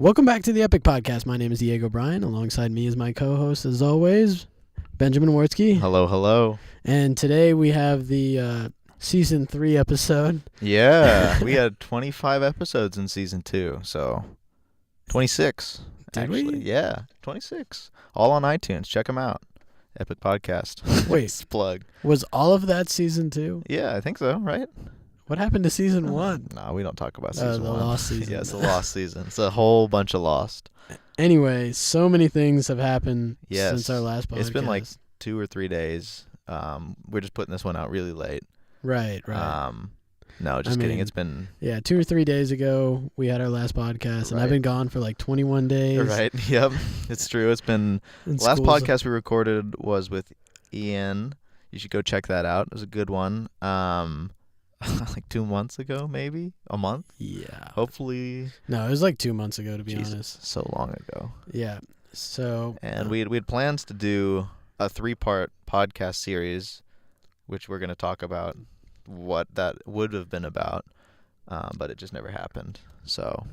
Welcome back to the Epoch Podcast. My name is Diego Bryan. Alongside me is my co-host, as always, Benjamin Wartsky. Hello, hello. And today we have the Season 3 episode. Yeah, we had 25 episodes in Season 2, so 26. Did actually. we? Yeah, 26. All on iTunes. Check them out. Epic Podcast. Wait. Plug. Was all of that Season 2? Yeah, I think so, right? What happened to Season 1? No, we don't talk about Season 1. The Lost season. Yeah, it's the Lost season. It's a whole bunch of Lost. Anyway, so many things have happened Yes. since our last podcast. It's been like 2 or 3 days. We're just putting this one out really late. Right. No, just kidding. It's been... Yeah, 2 or 3 days ago, we had our last podcast, and I've been gone for like 21 days. Right, yep. It's true. It's been... Last podcast we recorded was with Ian. You should go check that out. It was a good one. Like 2 months ago, maybe? A month? Yeah. Hopefully. No, it was like 2 months ago, to be Jesus, honest. so long ago. Yeah. So. And we had plans to do a 3-part podcast series, which we're going to talk about what that would have been about, but it just never happened. So.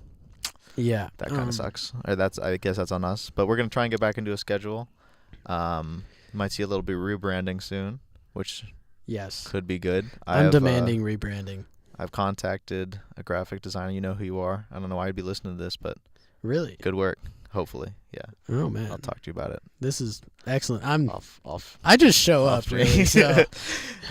Yeah. That kind of sucks. Or I guess that's on us. But we're going to try and get back into a schedule. Might see a little bit of rebranding soon, which... Yes. Could be good. I'm demanding rebranding. I've contacted a graphic designer. You know who you are. I don't know why you'd be listening to this, but really good work. Hopefully, yeah. Oh man, I'll talk to you about it. This is excellent. I'm off. I just show up. Really, so.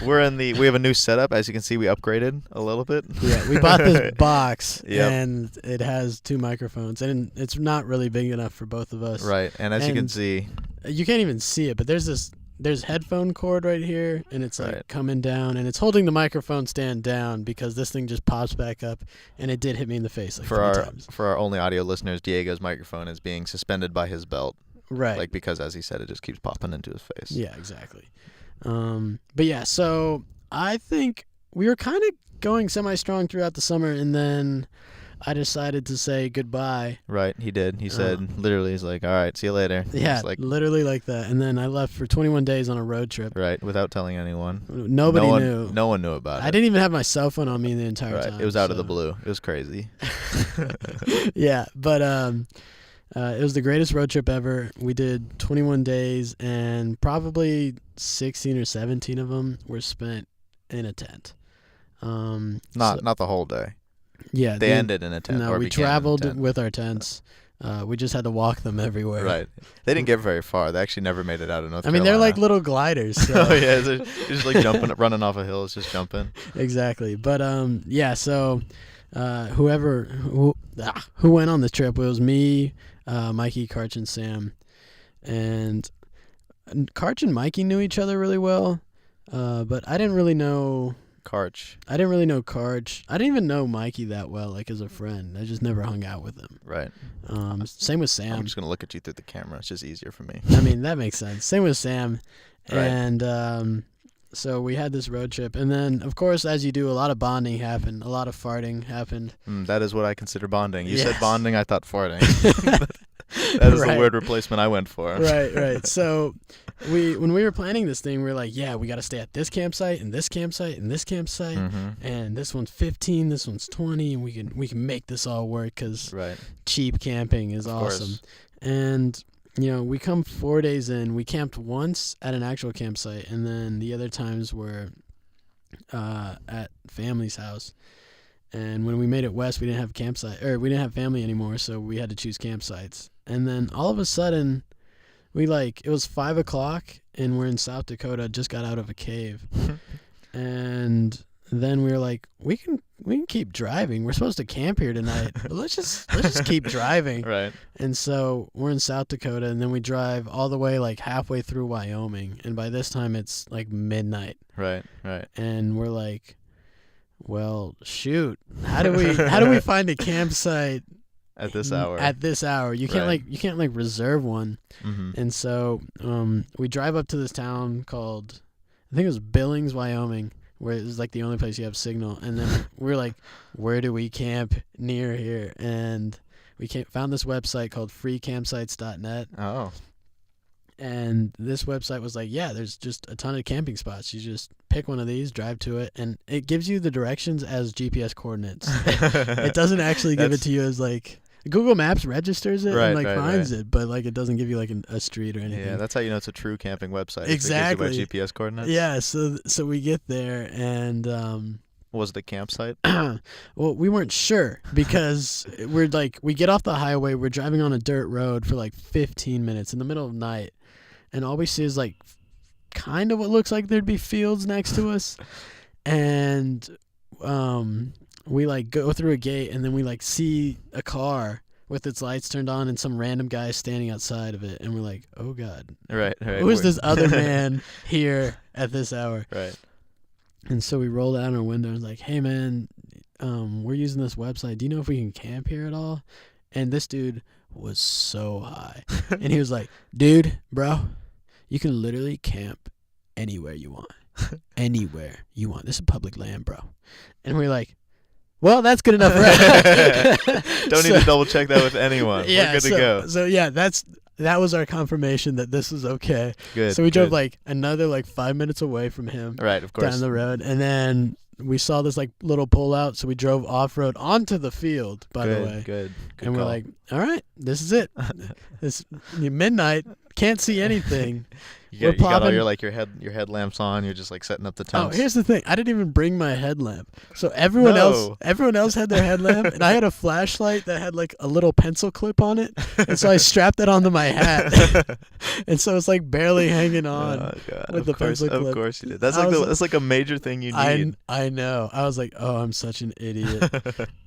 We have a new setup. As you can see, we upgraded a little bit. Yeah, we bought this box, Yep. and it has 2 microphones, and it's not really big enough for both of us. Right, and as you can see, you can't even see it, but there's headphone cord right here, and it's like coming down, and it's holding the microphone stand down because this thing just pops back up, and it did hit me in the face like 3 times. For our only audio listeners, Diego's microphone is being suspended by his belt. Right. Like, because, as he said, it just keeps popping into his face. Yeah, exactly. But yeah, so I think we were kind of going semi-strong throughout the summer, and then I decided to say goodbye. Right, he did. He said, literally, he's like, all right, see you later. Yeah, literally like that. And then I left for 21 days on a road trip. Right, without telling anyone. Nobody knew. No one knew about it. I didn't even have my cell phone on me the entire time. It was out of the blue. It was crazy. Yeah, but it was the greatest road trip ever. We did 21 days, and probably 16 or 17 of them were spent in a tent. Not the whole day. Yeah, they ended in a tent. No, we traveled with our tents. We just had to walk them everywhere. Right. They didn't get very far. They actually never made it out of North Carolina. I mean, they're like little gliders. So. Oh yeah, they're just like jumping, running off a hill. It's just jumping. Exactly. But yeah. So who went on the trip? It was me, Mikey, Karch, and Sam, and Karch and Mikey knew each other really well, but I didn't really know. Karch. I didn't really know Karch. I didn't even know Mikey that well, like as a friend. I just never hung out with him. Right. Same with Sam. I'm just gonna look at you through the camera. It's just easier for me. I mean, that makes sense. Same with Sam. Right. And so we had this road trip, and then of course, as you do, a lot of bonding happened. A lot of farting happened. That is what I consider bonding. You said bonding. I thought farting. That is the word replacement I went for. Right. So when we were planning this thing, we were like, yeah, we got to stay at this campsite and this campsite and this campsite, and this one's 15, this one's 20, and we can make this all work because cheap camping is awesome. And we come 4 days in. We camped once at an actual campsite, and then the other times were at family's house. And when we made it west, we didn't have family anymore, so we had to choose campsites. And then all of a sudden, it was 5 o'clock, and we're in South Dakota, just got out of a cave. And then we were like, we can keep driving. We're supposed to camp here tonight, but let's just keep driving. Right. And so we're in South Dakota, and then we drive all the way like halfway through Wyoming, and by this time it's like midnight. Right. And we're like, well, shoot, how do we find a campsite at this hour? You can't reserve one. And so we drive up to this town called, I think it was Billings, Wyoming, where it was like the only place you have signal. And then we're like, where do we camp near here? And we found this website called freecampsites.net. Oh. And this website was like, yeah, there's just a ton of camping spots. You just pick one of these, drive to it, and it gives you the directions as GPS coordinates. It doesn't actually give it to you as like Google Maps registers it and finds right. it, but like it doesn't give you like a street or anything. Yeah, that's how you know it's a true camping website. Exactly. It gives you by GPS coordinates. Yeah, so we get there and was it a campsite? Well, we weren't sure because we get off the highway, we're driving on a dirt road for like 15 minutes in the middle of the night, and all we see is like kind of what looks like there'd be fields next to us, and we like go through a gate, and then we like see a car with its lights turned on and some random guy standing outside of it, and we're like, oh god, right. Who is this other man here at this hour? Right. And so we rolled down our window and was like, hey man, we're using this website, do you know if we can camp here at all? And this dude was so high and he was like, dude, bro, you can literally camp anywhere you want. Anywhere you want. This is public land, bro. And we're like, well, that's good enough for us. Don't need to double check that with anyone. Yeah, we're good to go. So yeah, that was our confirmation that this was okay. Good. So we drove like another like 5 minutes away from him. Right, of course. Down the road, and then we saw this like little pull out, so we drove off road onto the field. By the way, good. And we're like, all right, this is it. This midnight, can't see anything. You got all your headlamps on. You're just like setting up the tents. Oh, here's the thing. I didn't even bring my headlamp. So everyone else had their headlamp, and I had a flashlight that had like a little pencil clip on it, and so I strapped it onto my hat, and so it's like barely hanging on with the pencil clip. Of course you did. That's like a major thing you need. I know. I was like, oh, I'm such an idiot.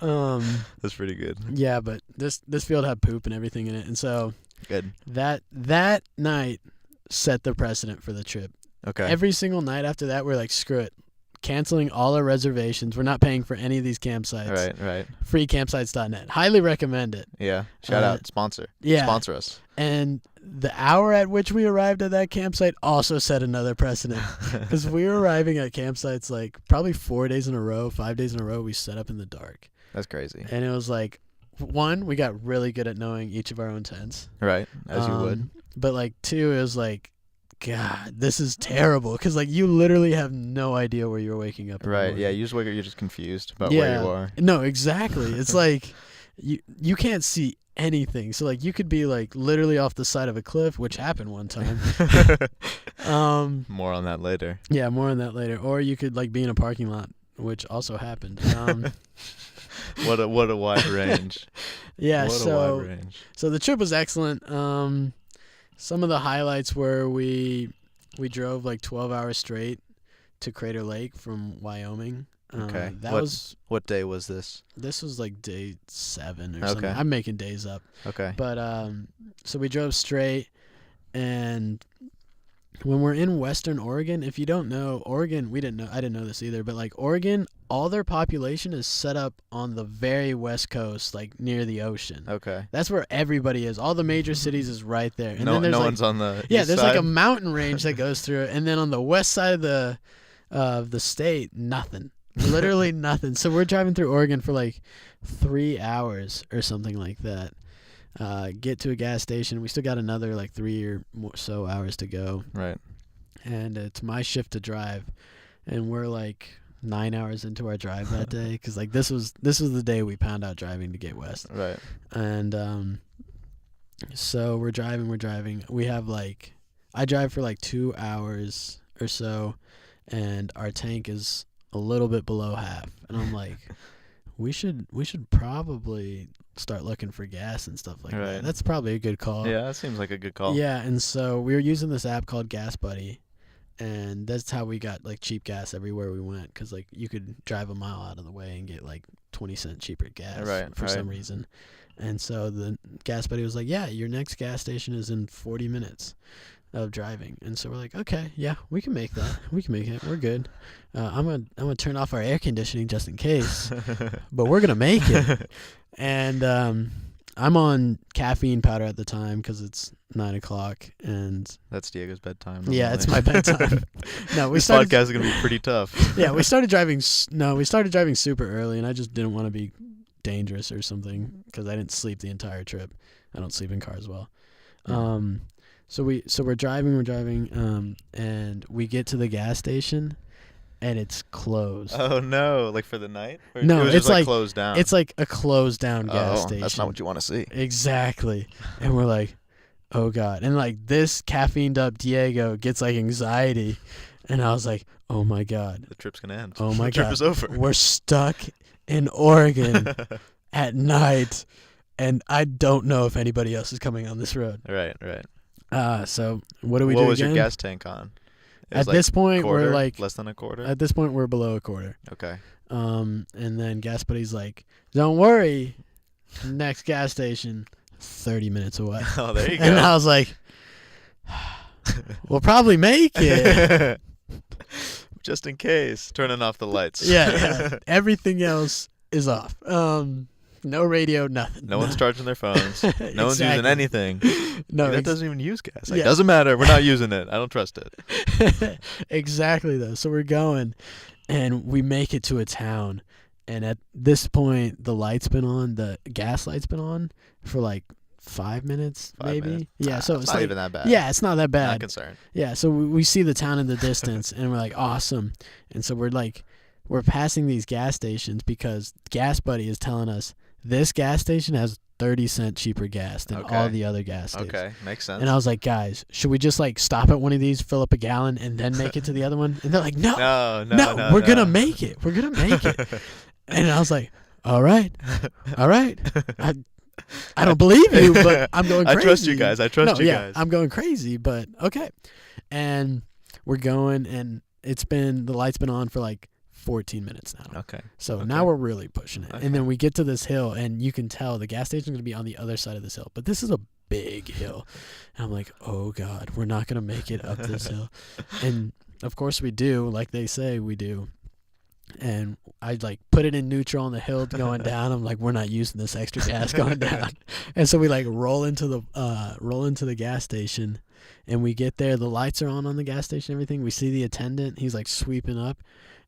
That's pretty good. Yeah, but this field had poop and everything in it, and so good. That night set the precedent for the trip. Okay. Every single night after that, we're like, screw it. Canceling all our reservations. We're not paying for any of these campsites. Right. Freecampsites.net. Highly recommend it. Yeah. Shout out. Sponsor. Yeah. Sponsor us. And the hour at which we arrived at that campsite also set another precedent. Because we were arriving at campsites like probably 5 days in a row, we set up in the dark. That's crazy. And it was like, one, we got really good at knowing each of our own tents. Right. As you would. But like two, it was like, God, this is terrible. Because like you literally have no idea where you're waking up. Right. Yeah. You just wake up. You're just confused about where you are. No, exactly. It's like you can't see anything. So like you could be like literally off the side of a cliff, which happened one time. More on that later. Yeah, more on that later. Or you could like be in a parking lot, which also happened. What a wide range. Yeah. A wide range. So the trip was excellent. Some of the highlights were we drove like 12 hours straight to Crater Lake from Wyoming. Okay. What day was this? This was like day 7 or something. I'm making days up. Okay. But so we drove straight, and when we're in Western Oregon, if you don't know, Oregon, I didn't know this either, but like Oregon, all their population is set up on the very west coast, like near the ocean. Okay. That's where everybody is. All the major cities is right there. And then there's one's on the east side? Like a mountain range that goes through it, and then on the west side of the state, nothing. Literally nothing. So we're driving through Oregon for like 3 hours or something like that. Get to a gas station. We still got another like 3 or more so hours to go. Right. And it's my shift to drive, and we're like 9 hours into our drive that day, because like this was the day we pound out driving to get west. Right. And so we're driving. We have like, I drive for like 2 hours or so, and our tank is a little bit below half, and I'm like, we should probably start looking for gas and stuff like that. That's probably a good call. Yeah, that seems like a good call. Yeah, and so we were using this app called Gas Buddy, and that's how we got like cheap gas everywhere we went, because like you could drive a mile out of the way and get like 20-cent cheaper gas for some reason. And so the Gas Buddy was like, yeah, your next gas station is in 40 minutes of driving. And so we're like, okay, yeah, we can make that. We can make it. We're good. I'm gonna turn off our air conditioning just in case, but we're gonna make it. And I'm on caffeine powder at the time because it's 9 o'clock, and that's Diego's bedtime. Yeah, it's my bedtime. No, this podcast is gonna be pretty tough. Yeah, we started driving super early, and I just didn't want to be dangerous or something, because I didn't sleep the entire trip. I don't sleep in cars well. So we're driving, and we get to the gas station, and it's closed. Oh no! Like for the night? Or No, it was it's just like closed down. It's like a closed down gas station. That's not what you want to see. Exactly. And we're like, oh God. And like this caffeined up Diego gets like anxiety. And I was like, oh my God. The trip's going to end. Oh my God. The trip is over. We're stuck in Oregon at night. And I don't know if anybody else is coming on this road. Right. So what do we do What was again? your gas tank on? At this point, quarter, we're like less than a quarter. At this point, we're below a quarter. Okay. And then Gas Buddy's like, "Don't worry, next gas station, 30 minutes away." Oh, there you go. And I was like, "We'll probably make it." Just in case, turning off the lights. Yeah. Everything else is off. No radio, nothing. No one's charging their phones. No one's using anything. No, that doesn't even use gas. Like, doesn't matter. We're not using it. I don't trust it. Exactly, though. So we're going, and we make it to a town. And at this point, the gas light's been on for like 5 minutes, maybe. Minutes. Yeah, so it's not like, even that bad. Yeah, it's not that bad. Not concerned. Yeah, so we see the town in the distance, and we're like, awesome. And so we're passing these gas stations because Gas Buddy is telling us this gas station has 30-cent cheaper gas than all the other gas stations. Okay, makes sense. And I was like, guys, should we just like stop at one of these, fill up a gallon, and then make it to the other one? And they're like, no, we're going to make it. We're going to make it. And I was like, all right. I don't believe you, but I'm going crazy. I trust you guys. Guys. I'm going crazy, but okay. And we're going, and the light's been on for like 14 minutes now. Okay. So now we're really pushing it. Okay. And then we get to this hill, and you can tell the gas station's going to be on the other side of this hill. But this is a big hill. And I'm like, oh, God, we're not going to make it up this hill. And, of course, we do, like they say we do. And I like put it in neutral on the hill going down. I'm like, we're not using this extra gas going down. And so we like roll into the gas station, and we get there. The lights are on the gas station, everything. We see the attendant. He's like sweeping up,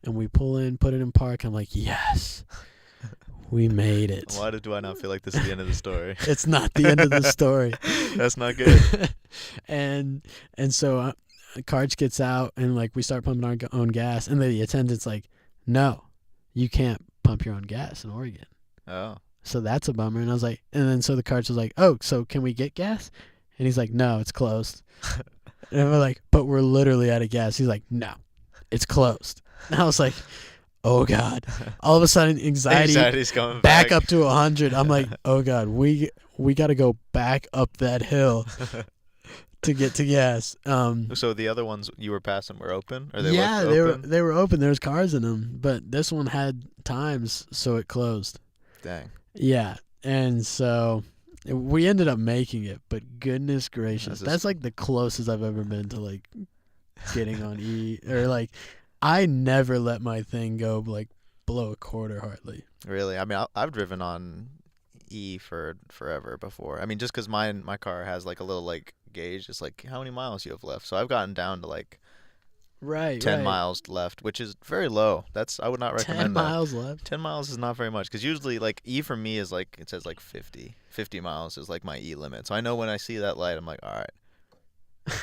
and we pull in, put it in park. I'm like, yes, we made it. Why do I not feel like this is the end of the story? It's not the end of the story. That's not good. And so Karch gets out, and like we start pumping our own gas, and the attendant's like, no, you can't pump your own gas in Oregon. Oh. So that's a bummer. And I was like, and then so the Karch was like, oh, so can we get gas? And he's like, no, it's closed. And we're like, but we're literally out of gas. He's like, no, it's closed. And I was like, oh God. All of a sudden, anxiety's going back up to 100. I'm like, oh God, we got to go back up that hill to get to gas. So the other ones you were passing were open? Or they were open. There was cars in them, but this one had times, so it closed. Dang. Yeah, and so we ended up making it, but goodness gracious, that's like the closest I've ever been to like getting on E, or like I never let my thing go like below a quarter hardly. Really? I mean, I've driven on E for forever before. I mean, just because my car has like a little like gauge, just like how many miles you have left. So I've gotten down to like 10 miles left, which is very low. I would not recommend 10 miles left. 10 miles is not very much, because usually like E for me is like, it says like 50 miles is like my E limit. So I know when I see that light, I'm like, all right,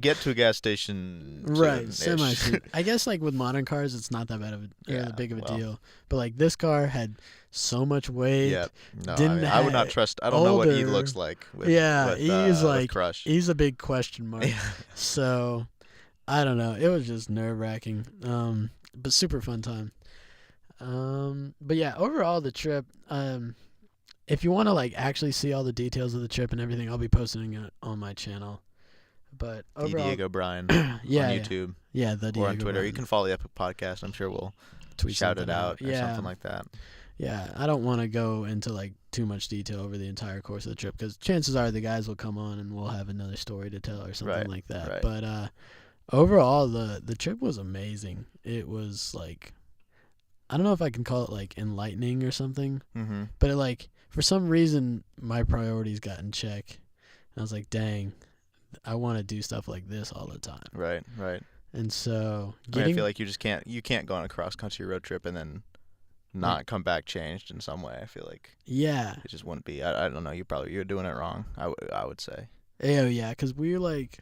get to a gas station. Right, semi. I guess like with modern cars, it's not that bad of big of a deal. But like this car had so much weight. Yeah, no, I would not trust. I don't know what E looks like. E is like Crush. E's a big question mark. Yeah. So I don't know. It was just nerve wracking, but super fun time. But yeah, overall the trip. If you want to like actually see all the details of the trip and everything, I'll be posting it on my channel. But overall, Diego Bryan on YouTube. Yeah, the Diego or on Twitter. Bryan. You can follow the Epoch podcast. I'm sure we'll shout it out or something like that. Yeah, I don't want to go into like too much detail over the entire course of the trip, because chances are the guys will come on and we'll have another story to tell or something like that. Right. But overall, the trip was amazing. It was like, I don't know if I can call it like enlightening or something, but it, like for some reason my priorities got in check. And I was like, dang, I want to do stuff like this all the time. Right. And so I feel like you can't go on a cross country road trip and then not come back changed in some way. I feel like it just wouldn't be. I don't know. You're doing it wrong. I would say. Oh yeah, because we were like,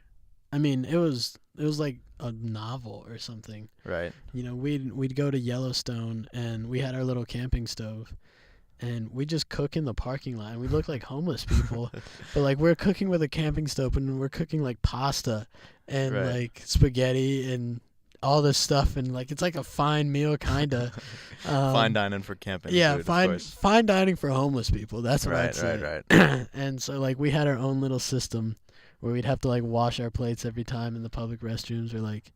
I mean, it was like a novel or something. Right. You know, we'd go to Yellowstone, and we had our little camping stove, and we just cook in the parking lot. And we look like homeless people, but like we're cooking with a camping stove, and we're cooking like pasta and like spaghetti and all this stuff, and like it's like a fine meal kind of. Fine dining for camping. Yeah, food, fine dining for homeless people. That's what I'd say. Right. And so like we had our own little system where we'd have to like wash our plates every time in the public restrooms, or like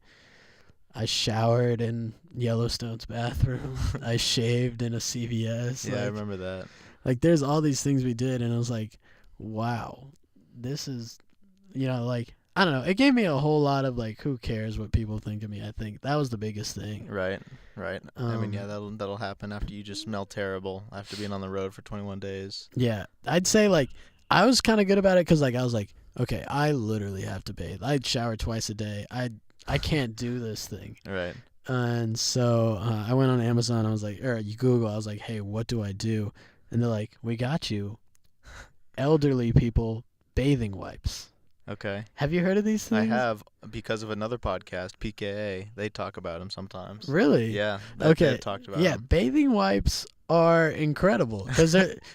I showered in Yellowstone's bathroom. I shaved in a CVS. Yeah, I remember that. Like there's all these things we did, and I was like, wow, this is, like, I don't know. It gave me a whole lot of like, who cares what people think of me? I think that was the biggest thing. Right. I mean, yeah, that'll happen after you just smell terrible after being on the road for 21 days. Yeah, I'd say like I was kind of good about it because like I was like, okay, I literally have to bathe. I'd shower twice a day. I can't do this thing. Right. And so I went on Amazon. I was like, or you Google. I was like, hey, what do I do? And they're like, we got you. Elderly people bathing wipes. Okay. Have you heard of these things? I have, because of another podcast, PKA. They talk about them sometimes. Really? Yeah. Okay. They've talked about them. Bathing wipes are incredible because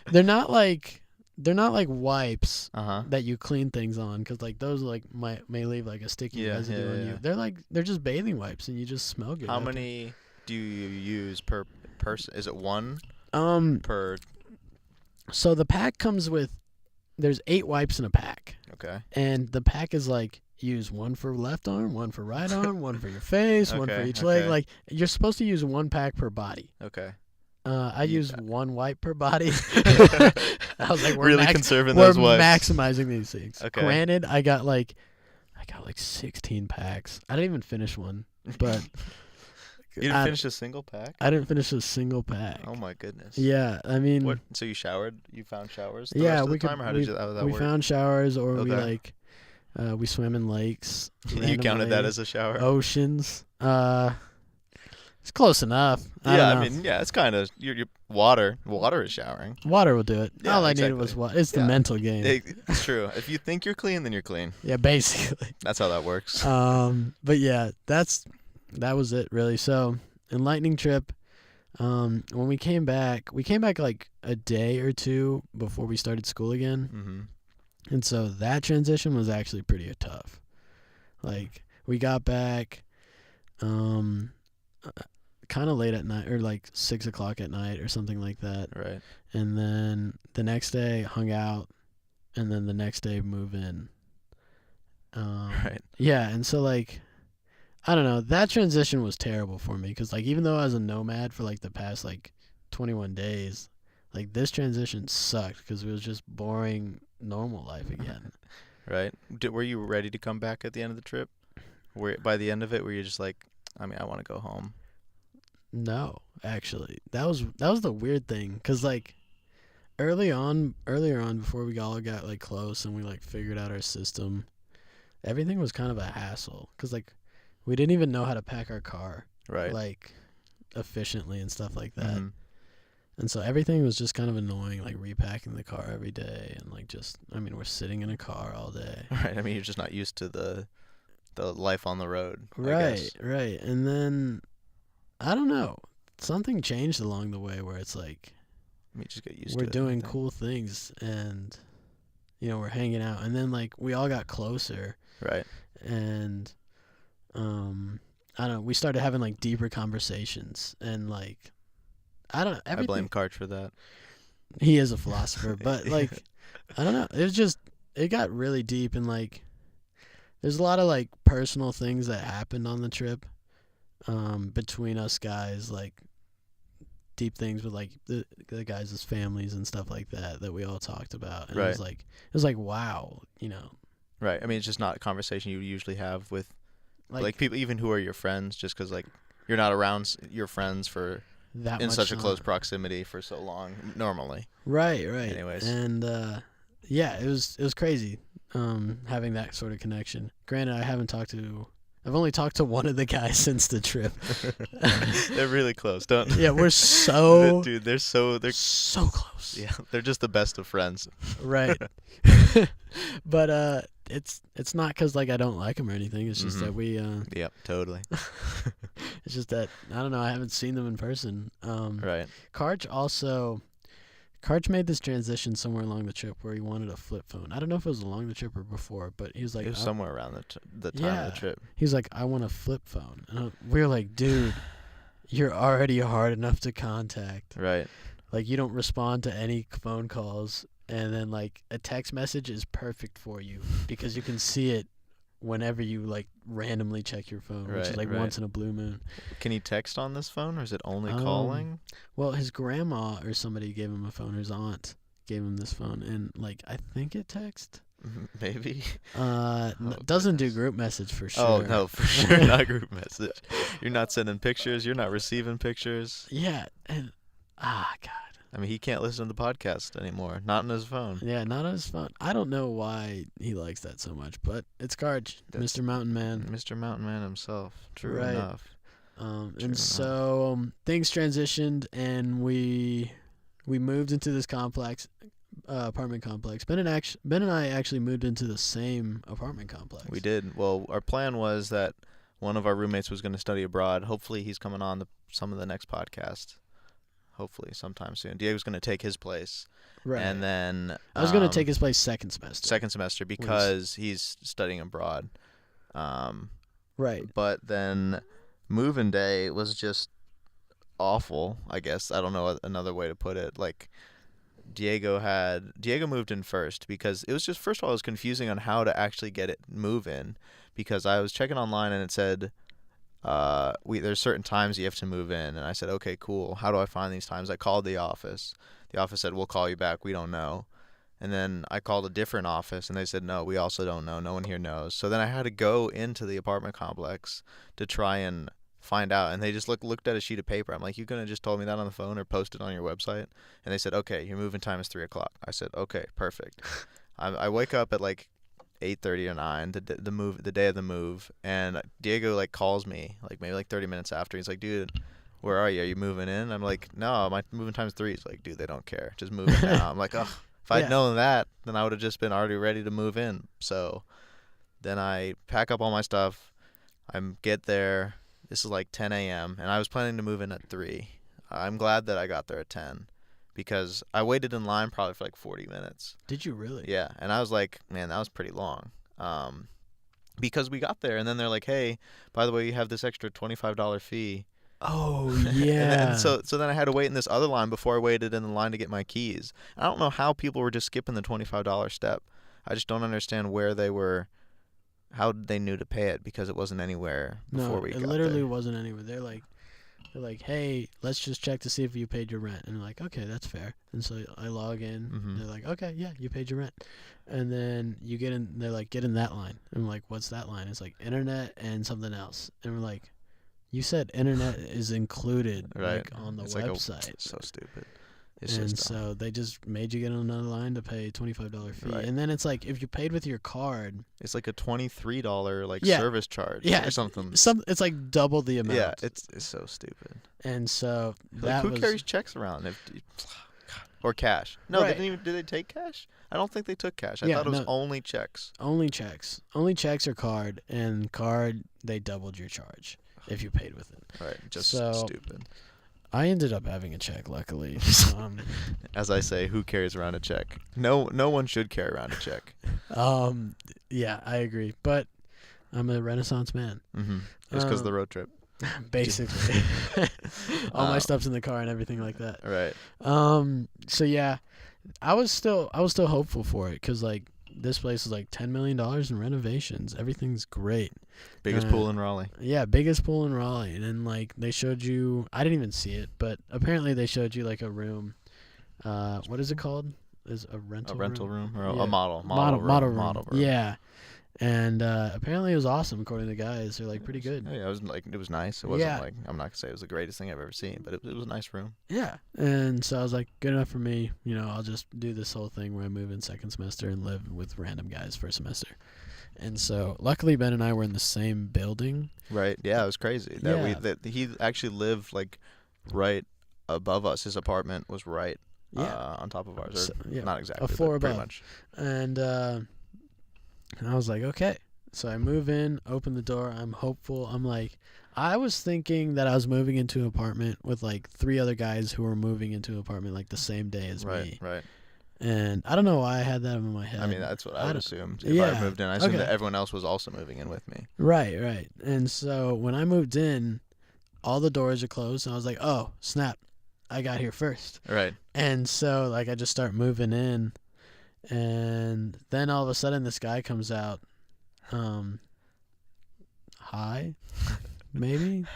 they're not like wipes that you clean things on, because like those like may leave like a sticky residue on you. They're just bathing wipes, and you just smell good. How many do you use per person? Is it one? Per. So the pack comes with. There's 8 wipes in a pack. Okay. And the pack is like, use one for left arm, one for right arm, one for your face, one for each leg. Like you're supposed to use one pack per body. Okay. I use one wipe per body. I was like, we're conserving those wipes. Maximizing these things. Okay. Granted, I got like 16 packs. I didn't even finish one, but you didn't finish a single pack? I didn't finish a single pack. Oh my goodness. Yeah, I mean. What? So you showered? You found showers? Yeah, we could. How did that we work? found showers, or we like, we swam in lakes. You counted that as a shower? Oceans. It's close enough. I mean, yeah, it's kind of your water. Water is showering. Water will do it. Yeah, all I needed was water. It's the mental game. It's true. If you think you're clean, then you're clean. Yeah, basically. That's how that works. But yeah, that was it really. So, enlightening trip. When we came back like a day or two before we started school again. Mm-hmm. And so that transition was actually pretty tough. Like we got back, kind of late at night, or like 6 o'clock at night or something like that. Right. And then the next day hung out, and then the next day move in. Right. Yeah, and so like, I don't know, that transition was terrible for me because like even though I was a nomad for like the past like 21 days, like this transition sucked because it was just boring normal life again. Right. Were you ready to come back at the end of the trip? By the end of it, were you just like, I mean, I want to go home? No, actually, that was the weird thing, because like earlier on before we all got like close and we like figured out our system, everything was kind of a hassle because like we didn't even know how to pack our car like efficiently and stuff like that. Mm-hmm. And so everything was just kind of annoying, like repacking the car every day, and like just, I mean, we're sitting in a car all day. Right. I mean, you're just not used to the life on the road. Right. And then I don't know, something changed along the way where it's like, you just get used we're to it. doing cool things, and we're hanging out, and then like we all got closer. Right. And I don't know, we started having like deeper conversations, and like I don't know, everything. I blame Karch for that. He is a philosopher, but like I don't know, it got really deep, and like there's a lot of like personal things that happened on the trip between us guys, like deep things with like the guys' families and stuff like that we all talked about. And right. It was like wow, Right. I mean, it's just not a conversation you usually have with like people even who are your friends, just because like you're not around your friends for that in such a close proximity for so long normally. Right. Anyways. And yeah, it was crazy having that sort of connection. Granted, I haven't talked to I've only talked to one of the guys since the trip. They're really close, don't? Yeah, we're so dude. They're so close. Yeah, they're just the best of friends. Right. But it's not because like I don't like them or anything. It's just that we. Yep, totally. It's just that I don't know. I haven't seen them in person. Right. Karch made this transition somewhere along the trip where he wanted a flip phone. I don't know if it was along the trip or before, but he was like... It was somewhere around the time of the trip. He was like, I want a flip phone. And we were like, dude, you're already hard enough to contact. Right. Like, you don't respond to any phone calls, and then, like, a text message is perfect for you because you can see it whenever you, like, randomly check your phone, which is, like, once in a blue moon. Can he text on this phone, or is it only calling? Well, his grandma or somebody gave him a phone. His aunt gave him this phone, and, like, I think it texts. Maybe. Doesn't do group message for sure. Oh, no, for sure not group message. You're not sending pictures. You're not receiving pictures. Yeah, and, God. I mean, he can't listen to the podcast anymore. Not on his phone. Yeah, not on his phone. I don't know why he likes that so much, but it's Karch, Mr. Mountain Man. Mr. Mountain Man himself. True enough. So things transitioned, and we moved into this apartment complex. Ben and I actually moved into the same apartment complex. We did. Well, our plan was that one of our roommates was going to study abroad. Hopefully, he's coming on some of the next podcast. Hopefully sometime soon. Diego's going to take his place. Right. And then... I was going to take his place second semester. Because he's studying abroad. Right. But then move-in day was just awful, I guess. I don't know another way to put it. Like, Diego moved in first because it was just... First of all, it was confusing on how to actually get it move-in because I was checking online and it said... there's certain times you have to move in, and I said, okay, cool. How do I find these times? I called the office. The office said, we'll call you back. We don't know. And then I called a different office, and they said, no, we also don't know. No one here knows. So then I had to go into the apartment complex to try and find out, and they just looked at a sheet of paper. I'm like, you couldn't have just told me that on the phone or posted on your website? And they said, okay, your move-in time is 3 o'clock. I said, okay, perfect. I wake up at like 8:30 or 9, the day of the move, and Diego like calls me like maybe like 30 minutes after. He's like, dude, where are you? Are you moving in? I'm like, no, my moving time's 3. He's like, dude, they don't care. Just move in now. I'm like, oh, if I'd known that, then I would have just been already ready to move in. So then I pack up all my stuff. I get there. This is like 10 a.m. and I was planning to move in at 3. I'm glad that I got there at 10. Because I waited in line probably for like 40 minutes. Did you really? Yeah, and I was like, man, that was pretty long. Because we got there, and then they're like, hey, by the way, you have this extra $25 fee. Oh, yeah. and so then I had to wait in this other line before I waited in the line to get my keys. I don't know how people were just skipping the $25 step. I just don't understand how they knew to pay it because it wasn't anywhere before we got there. No, it literally wasn't anywhere. They're like, hey, let's just check to see if you paid your rent. And I'm like, okay, that's fair. And so I log in. Mm-hmm. They're like, okay, yeah, you paid your rent. And then you get in. They're like, get in that line. And I'm like, what's that line? It's like internet and something else. And we're like, you said internet is included like on the website. So stupid. So they just made you get on another line to pay $25 fee. Right. And then it's like, if you paid with your card, it's like a $23 service charge or something. It's like double the amount. Yeah, it's so stupid. And so who carries checks around or cash? No, they didn't even. Did they take cash? I don't think they took cash. I thought it was only checks. Only checks or card, and card they doubled your charge if you paid with it. Right, just stupid. I ended up having a check, luckily. As I say, who carries around a check? No one should carry around a check. Yeah, I agree. But I'm a Renaissance man. Mm-hmm. Just because of the road trip. Basically. All my stuff's in the car and everything like that. Right. So yeah, I was still hopeful for it because like this place is like $10 million in renovations. Everything's great. Biggest pool in Raleigh. Yeah, biggest pool in Raleigh. And then like they showed you, I didn't even see it, but apparently they showed you like a room. What is it called? Is a rental room or a model room. Yeah. And apparently it was awesome according to the guys. They're like pretty good. Yeah, it was nice. It wasn't like, I'm not gonna say it was the greatest thing I've ever seen, but it was a nice room. Yeah. And so I was like, good enough for me. I'll just do this whole thing where I move in second semester and live with random guys first semester. And so luckily Ben and I were in the same building. Right. Yeah, it was crazy. That he actually lived like right above us. His apartment was right on top of ours. Or not exactly, a floor but pretty above. much. And I was like, okay. So I move in, open the door. I'm hopeful. I'm like, I was thinking that I was moving into an apartment with like 3 other guys who were moving into an apartment like the same day as me. Right. And I don't know why I had that in my head. I mean, that's what I would assume. If I moved in, I assumed that everyone else was also moving in with me. Right. And so when I moved in, all the doors are closed. And I was like, oh, snap. I got here first. Right. And so like I just start moving in. And then all of a sudden this guy comes out. Hi, maybe.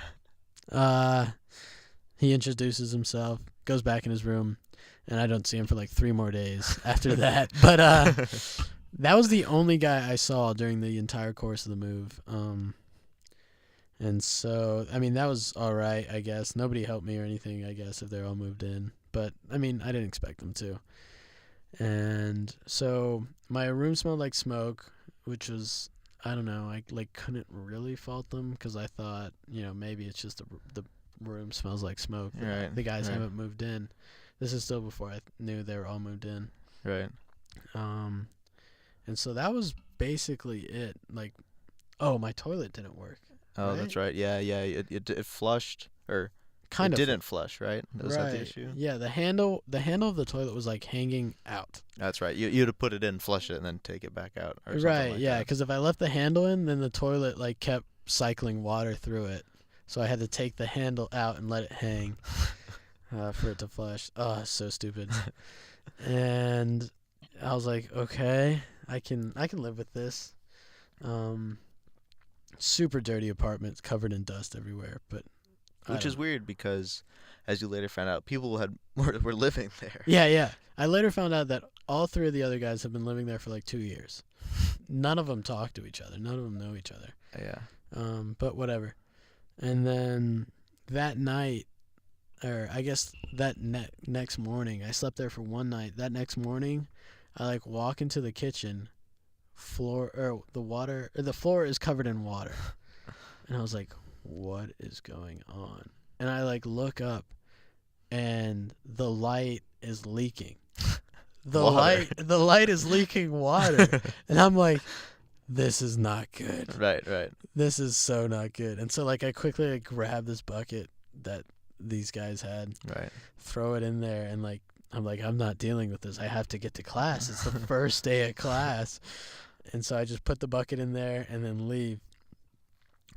He introduces himself, goes back in his room, and I don't see him for like 3 more days after that. But that was the only guy I saw during the entire course of the move. And so, I mean, that was all right, I guess. Nobody helped me or anything, I guess, if they're all moved in. But, I mean, I didn't expect them to. And so my room smelled like smoke, which was, I don't know, I like couldn't really fault them because I thought, maybe it's just the room smells like smoke. Right. The guys haven't moved in. This is still before I knew they were all moved in. Right. And so that was basically it. Like, oh, my toilet didn't work. Oh, right? That's right. Yeah. It flushed or kind of didn't flush, right? Was that the issue? Yeah, the handle of the toilet was like hanging out. That's right. You'd have put it in, flush it, and then take it back out. Or right. Like yeah, because if I left the handle in, then the toilet like kept cycling water through it. So I had to take the handle out and let it hang for it to flush. Oh, so stupid. And I was like, okay, I can live with this. Super dirty apartment, covered in dust everywhere, but which is weird because, as you later found out, people were living there. Yeah. I later found out that all 3 of the other guys have been living there for like 2 years. None of them talk to each other. None of them know each other. Yeah. But whatever. And then that night, or I guess that next morning, I slept there for one night. That next morning, I like walk into the kitchen, the floor is covered in water. And I was like, what is going on? And I like look up and the light is leaking. The light is leaking water. And I'm like, this is not good. Right. This is so not good. And so like I quickly grab this bucket that these guys had. Right. Throw it in there and like I'm not dealing with this. I have to get to class. It's the first day of class. And so I just put the bucket in there and then leave.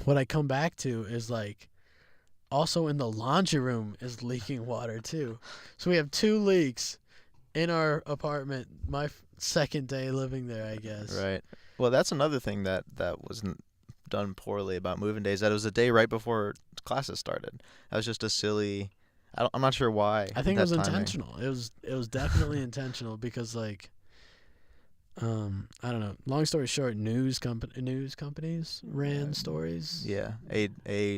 What I come back to is like also in the laundry room is leaking water too. So we have 2 leaks in our apartment. My second day living there, I guess. Right. Well, that's another thing that wasn't done poorly about moving days. That it was a day right before classes started. That was just a silly. I'm not sure why. I think it was intentional. It was definitely intentional because like. I don't know. Long story short, news companies ran stories. Yeah. I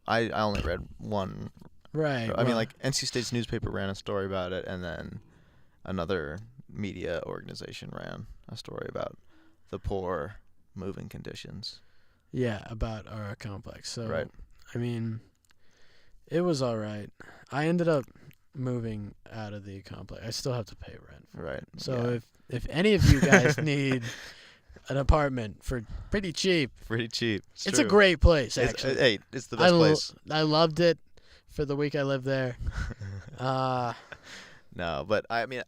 only read one. Right. I mean, like NC State's newspaper ran a story about it, and then another media organization ran a story about the poor moving conditions. Yeah, about our complex. So, right. I mean, it was all right. I ended up moving out of the complex. I still have to pay rent. Right. So if any of you guys need an apartment for pretty cheap. It's a great place, actually. It's the best place. I loved it for the week I lived there. No, but I mean,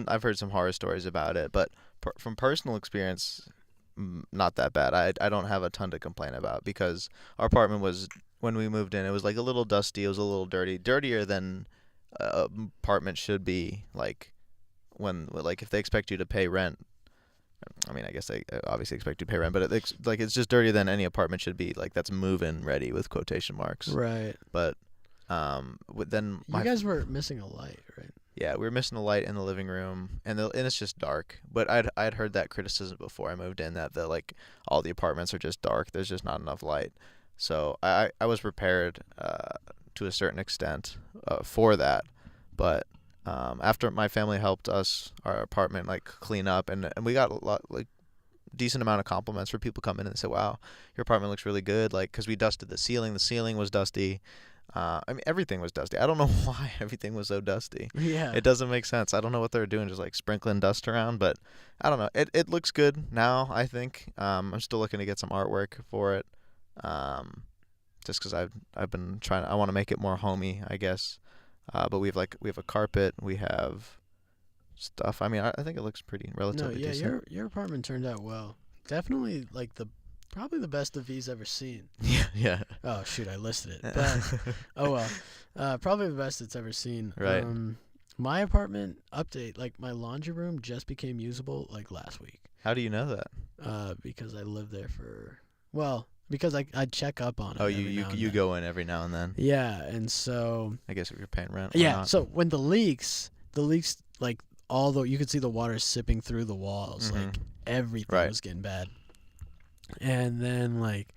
I've heard some horror stories about it, but from personal experience, not that bad. I don't have a ton to complain about because our apartment was, when we moved in, it was like a little dusty. It was a little dirtier than an apartment should be. Like if they expect you to pay rent. I mean, I guess they obviously expect you to pay rent, but it's just dirtier than any apartment should be. Like that's move-in ready with quotation marks. Right. But then you guys were missing a light, right? Yeah, we were missing a light in the living room, and it's just dark. But I'd heard that criticism before I moved in that all the apartments are just dark. There's just not enough light. So I was prepared to a certain extent for that, but. After my family helped our apartment clean up, and we got a lot decent amount of compliments for people come in and say, "Wow, your apartment looks really good." Like, because we dusted the ceiling. The ceiling was dusty. I mean, everything was dusty. I don't know why everything was so dusty. Yeah. It doesn't make sense. I don't know what they're doing, just like sprinkling dust around. But I don't know. It looks good now, I think. I'm still looking to get some artwork for it. Just because I've been trying. I want to make it more homey, I guess. But we have a carpet. We have stuff. I mean, I think it looks pretty relatively decent. Your apartment turned out well. Definitely like probably the best the V's ever seen. Yeah. Oh shoot, I listed it. But, oh well, probably the best it's ever seen. Right. My apartment update, like my laundry room just became usable like last week. How do you know that? Because I lived there because I check up on it. Oh, you go in every now and then. Yeah, and so I guess if you're paying rent. Yeah, not. so when the leaks like you could see the water sipping through the walls, like everything was getting bad. And then like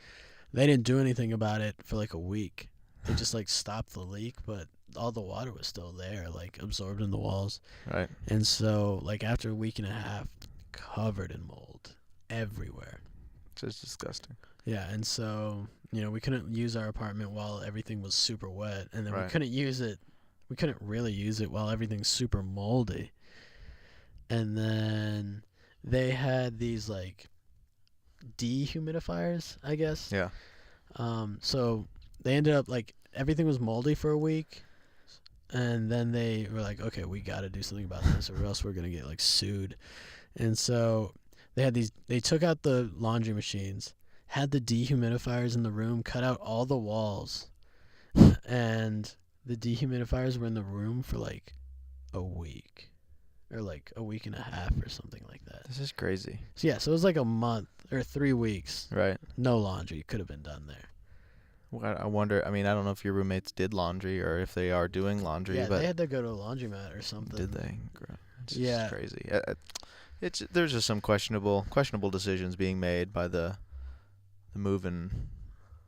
they didn't do anything about it for like a week. They just like stopped the leak, but all the water was still there, like absorbed in the walls. Right. And so like after a week and a half, covered in mold everywhere. It's disgusting. Yeah, and so, we couldn't use our apartment while everything was super wet, and then we couldn't really use it while everything's super moldy. And then they had these like dehumidifiers, I guess. Yeah. So they ended up like everything was moldy for a week, and then they were like, okay, we got to do something about this or else we're going to get like sued. And so they took out the laundry machines, had the dehumidifiers in the room, cut out all the walls, and the dehumidifiers were in the room for like a week or like a week and a half or something like that. This is crazy. So yeah, so it was like a month or 3 weeks. Right. No laundry could have been done there. Well, I wonder, I mean, I don't know if your roommates did laundry or if they are doing laundry. Yeah, but they had to go to a laundromat or something. Did they? It's yeah. Just crazy. There's just some questionable decisions being made by the move-in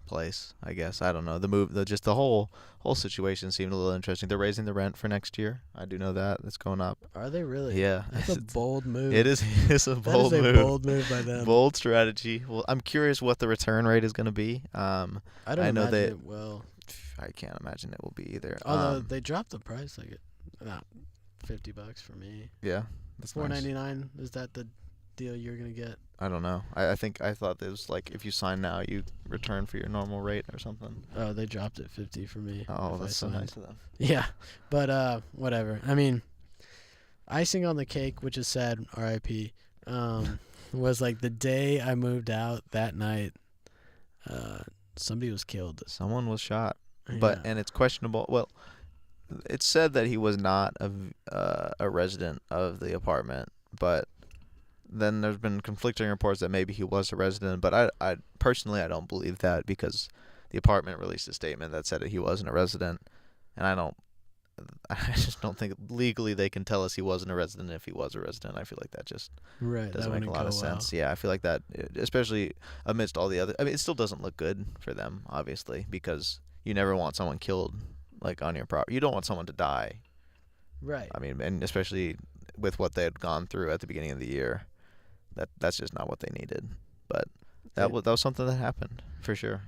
place, I guess. I don't know. The whole situation seemed a little interesting. They're raising the rent for next year. I do know that. It's going up. Are they really? Yeah. That's a bold move. It is. It's a bold move. That is a bold move by them. Bold strategy. Well, I'm curious what the return rate is going to be. I don't imagine it will. I can't imagine it will be either. Although they dropped the price, like not $50 for me. Yeah. That's $4.99. Nice. Is that the deal you're gonna get? I don't know. I thought it was like if you sign now, you return for your normal rate or something. Oh, they dropped it $50 for me. Oh, that's so nice of them. Yeah, but whatever. I mean, icing on the cake, which is sad, R.I.P. Was like the day I moved out. That night, somebody was killed. Someone was shot, Yeah. and it's questionable. Well, it's said that he was not a resident of the apartment, but then there's been conflicting reports that maybe he was a resident, but I personally I don't believe that because the apartment released a statement that said that he wasn't a resident, and I just don't think legally they can tell us he wasn't a resident if he was a resident. I feel like that just doesn't make a lot of sense. Yeah, I feel like that, especially amidst all the other. I mean, it still doesn't look good for them, obviously, because you never want someone killed like on your property. You don't want someone to die. Right. I mean, and especially with what they had gone through at the beginning of the year. That's just not what they needed, but that was something that happened for sure.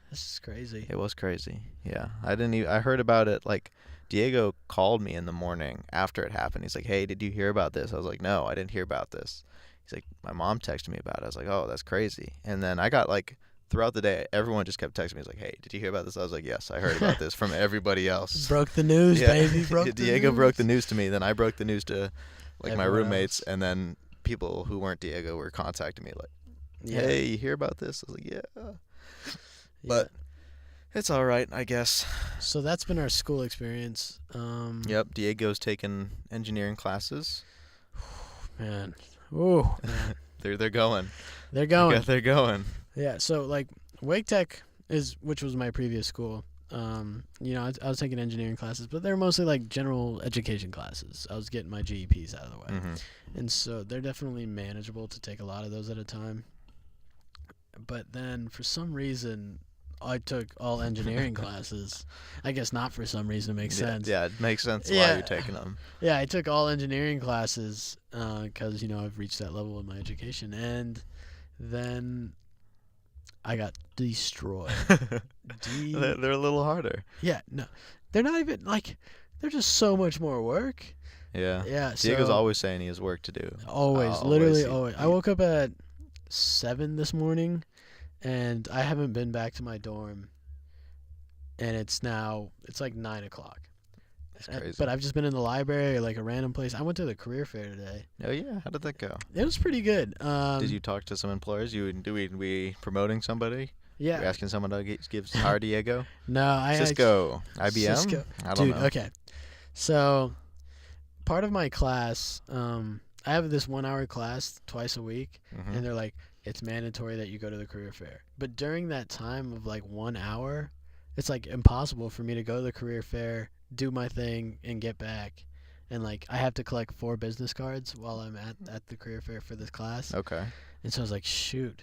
This is crazy. It was crazy. Yeah, I heard about it. Like Diego called me in the morning after it happened. He's like, "Hey, did you hear about this?" I was like, "No, I didn't hear about this." He's like, "My mom texted me about it." I was like, "Oh, that's crazy." And then I got like throughout the day, everyone just kept texting me. He's like, "Hey, did you hear about this?" I was like, "Yes, I heard about this from everybody else." Broke the news, baby. Diego broke the news to me. Then I broke the news to like my roommates, else. and then people who weren't Diego were contacting me like, "Hey, you hear about this?" I was like, "Yeah." But it's all right, I guess. So that's been our school experience. Yep, Diego's taken engineering classes. Man. Ooh. Man. They're going. They're going. Yeah, they're going. Yeah, so like Wake Tech which was my previous school. I was taking engineering classes, but they're mostly like general education classes. I was getting my GEPs out of the way. Mm-hmm. And so they're definitely manageable to take a lot of those at a time. But then for some reason, I took all engineering classes. I guess not for some reason. It makes sense. Yeah, it makes sense why you're taking them. Yeah, I took all engineering classes because, I've reached that level in my education. And Then I got destroyed. They're a little harder. Yeah, no. They're not even, like, they're just so much more work. Yeah. Yeah. Diego's always saying he has work to do. Always. Literally always. I woke up at 7 this morning, and I haven't been back to my dorm, and it's like 9 o'clock. That's crazy. But I've just been in the library or like a random place. I went to the career fair today. Oh yeah, how did that go? It was pretty good. Did you talk to some employers? We promoting somebody? Yeah. You're asking someone to hire Diego? No, Cisco, IBM. Cisco. I don't know. Okay. So, part of my class, I have this 1 hour class twice a week, and they're like, it's mandatory that you go to the career fair. But during that time of like 1 hour, it's like impossible for me to go to the career fair, do my thing, and get back. And like I have to collect 4 business cards while I'm at the career fair for this class. Okay. And so I was like, shoot,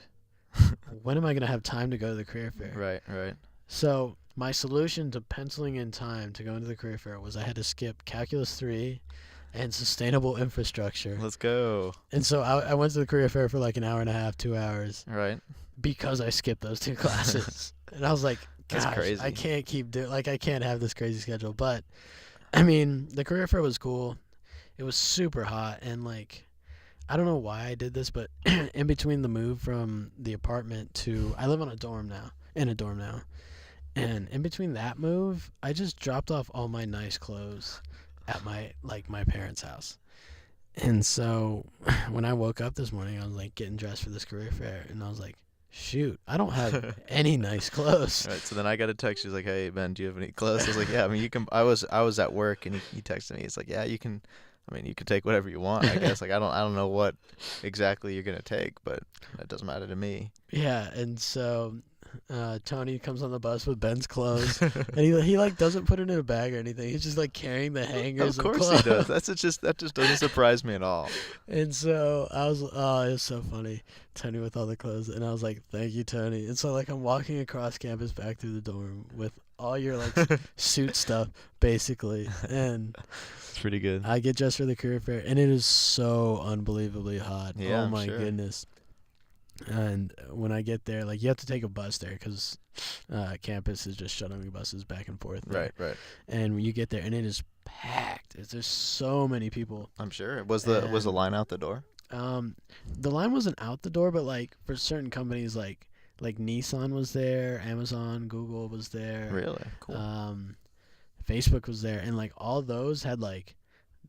when am I gonna have time to go to the career fair? Right. So my solution to penciling in time to go into the career fair was I had to skip Calculus 3 and Sustainable Infrastructure. Let's go. And so I went to the career fair for like an hour and a half, 2 hours. Right. Because I skipped those 2 classes. And I was like, gosh, that's crazy. I can't keep doing, like, I can't have this crazy schedule. But, I mean, the career fair was cool. It was super hot. And, like, I don't know why I did this, but in between the move from the apartment to, I live in a dorm now. And in between that move, I just dropped off all my nice clothes at my parents' house. And so when I woke up this morning, I was, like, getting dressed for this career fair. And I was like, shoot, I don't have any nice clothes. Right, so then I got a text. She's like, "Hey Ben, do you have any clothes?" I was like, "Yeah, I mean, you can." I was at work, and he texted me. He's like, "Yeah, you can. I mean, you can take whatever you want. I guess. Like, I don't know what exactly you're gonna take, but that doesn't matter to me." Yeah, and so Tony comes on the bus with Ben's clothes, and he like doesn't put it in a bag or anything. He's just like carrying the hangers. Of course clothes. he does. That just doesn't surprise me at all. And so it was so funny, Tony with all the clothes, and I was like, "Thank you, Tony." And so like I'm walking across campus back through the dorm with all your like suit stuff, basically, and it's pretty good. I get dressed for the career fair, and it is so unbelievably hot. Yeah, oh my sure. goodness. And when I get there, like, you have to take a bus there because campus is just shuttling buses back and forth. Right. And when you get there, and it is packed. There's so many people. I'm sure. Was the line out the door? The line wasn't out the door, but like for certain companies, like Nissan was there, Amazon, Google was there. Really? Cool. Facebook was there, and like all those had like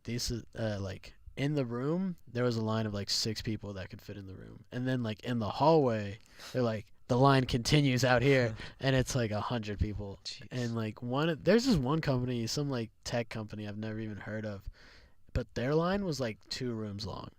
these like. In the room, there was a line of like 6 people that could fit in the room. And then like in the hallway, they're like, the line continues out here, and it's like 100 people. Jeez. And like there's this one company, some like tech company I've never even heard of, but their line was like 2 rooms long.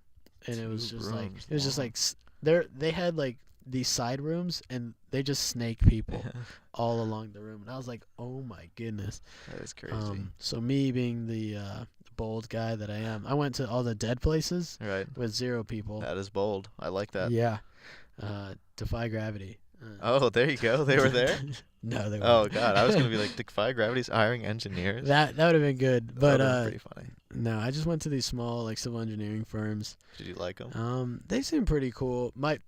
And it was just like, they had like these side rooms, and they just snake people all along the room. And I was like, oh my goodness. That is crazy. So me being the bold guy that I am, I went to all the dead places with 0 people. That is bold. I like that. Yeah. Defy Gravity. Oh, there you go. They were there? No, they weren't. Oh God, I was gonna be like, Defy Gravity's hiring engineers. That would have been good, but that pretty funny. No, I just went to these small like civil engineering firms. Did you like them? They seem pretty cool. I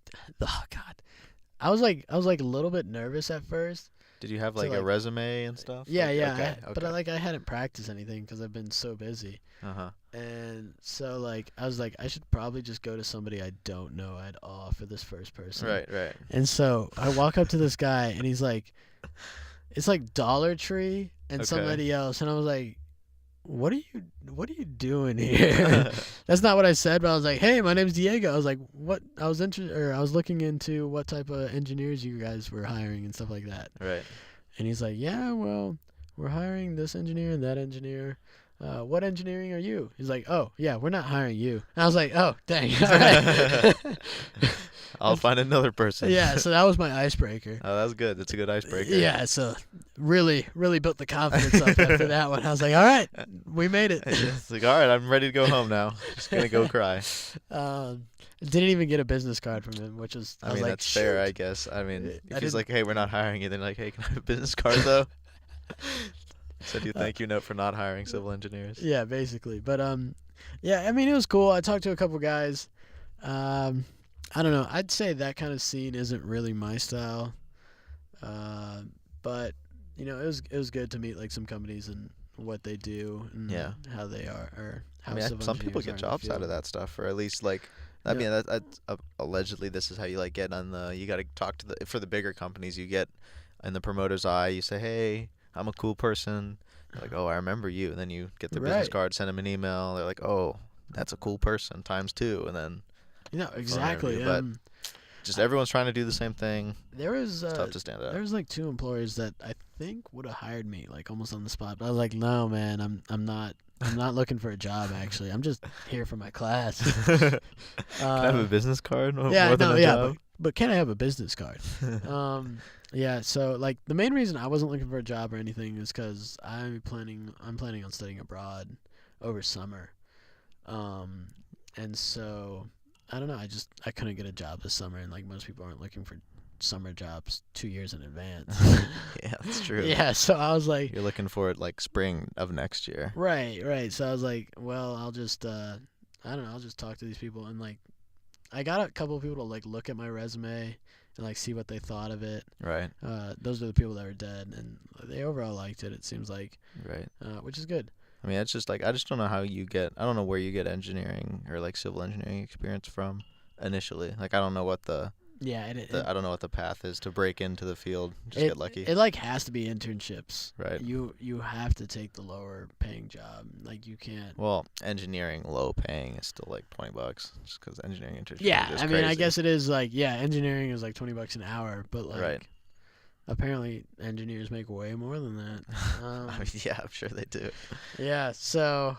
was like a little bit nervous at first. Did you have like a resume and stuff? Yeah, like, yeah. Okay. But I hadn't practiced anything because I've been so busy. And so like I was like, I should probably just go to somebody I don't know at all for this first person. Right. And so I walk up to this guy, and he's like, it's like Dollar Tree and somebody else, and I was like, what are you doing here? That's not what I said, but I was like, hey, my name's Diego. I was like, what? I was looking into what type of engineers you guys were hiring and stuff like that. Right. And he's like, yeah, well, we're hiring this engineer and that engineer. What engineering are you? He's like, oh, yeah, we're not hiring you. And I was like, oh, dang. All right. I'll find another person. Yeah, so that was my icebreaker. Oh, that's good. That's a good icebreaker. Yeah, so really built the confidence up after that one. I was like, all right, we made it. It's like, all right, I'm ready to go home now. Just going to go cry. Didn't even get a business card from him, which was, I was like, that's fair, I guess. I mean, if he's like, hey, we're not hiring you, then like, hey, can I have a business card, though? Said you thank you note for not hiring civil engineers. Yeah, basically. But, yeah, I mean, it was cool. I talked to a couple guys. I don't know. I'd say that kind of scene isn't really my style. But it was good to meet like some companies and what they do and how they are, or how some people get jobs out of that stuff, or at least like. I mean, allegedly this is how you like get on the. You got to talk to for the bigger companies. You get in the promoter's eye. You say, "Hey, I'm a cool person." They're like, "Oh, I remember you." And then you get the business card, send them an email. They're like, "Oh, that's a cool person times 2." And then exactly. But just everyone's trying to do the same thing. It's tough to stand out. There was like 2 employers that I think would have hired me like almost on the spot, but I was like, "No, man, I'm not looking for a job. Actually, I'm just here for my class." Can I have a business card? Job? But can I have a business card? So like the main reason I wasn't looking for a job or anything is because I'm planning on studying abroad over summer, and so I don't know. I couldn't get a job this summer, and like most people aren't looking for summer jobs 2 years in advance. Yeah, that's true. Yeah, so I was like, you're looking for it like spring of next year. Right. So I was like, well, I'll just I don't know. I'll just talk to these people, and like I got a couple of people to like look at my resume and like see what they thought of it. Right. Those are the people that were dead, and they overall liked it. It seems like. Right. Which is good. I mean, it's just like I just don't know how you get. I don't know where you get engineering or like civil engineering experience from initially. Like I don't know what the. Yeah, I don't know what the path is to break into the field. Just get lucky. It like has to be internships. Right. You have to take the lower paying job. Like you can't. Well, engineering low paying is still like $20 just because engineering internship. Yeah, is I mean, crazy. I guess it is like engineering is like $20 an hour, but like apparently engineers make way more than that. Yeah, I'm sure they do. Yeah, so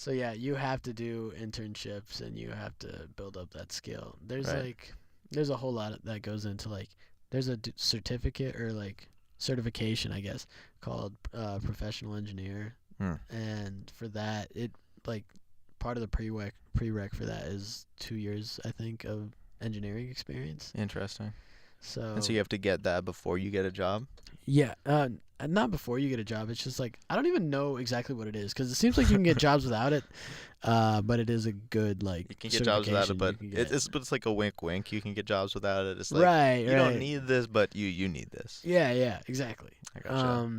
yeah, you have to do internships and you have to build up that skill. There's a whole lot that goes into like there's a certificate or like certification, I guess, called professional engineer. And for that, it like part of the prereq for that is 2 years, I think, of engineering experience. Interesting. So you have to get that before you get a job? Yeah, not before you get a job. It's just like I don't even know exactly what it is because it seems like you can get jobs without it, but it is a good like. You can get jobs without it, but it's like a wink. You can get jobs without it. It's like you don't need this, but you need this. Yeah, exactly. I gotcha.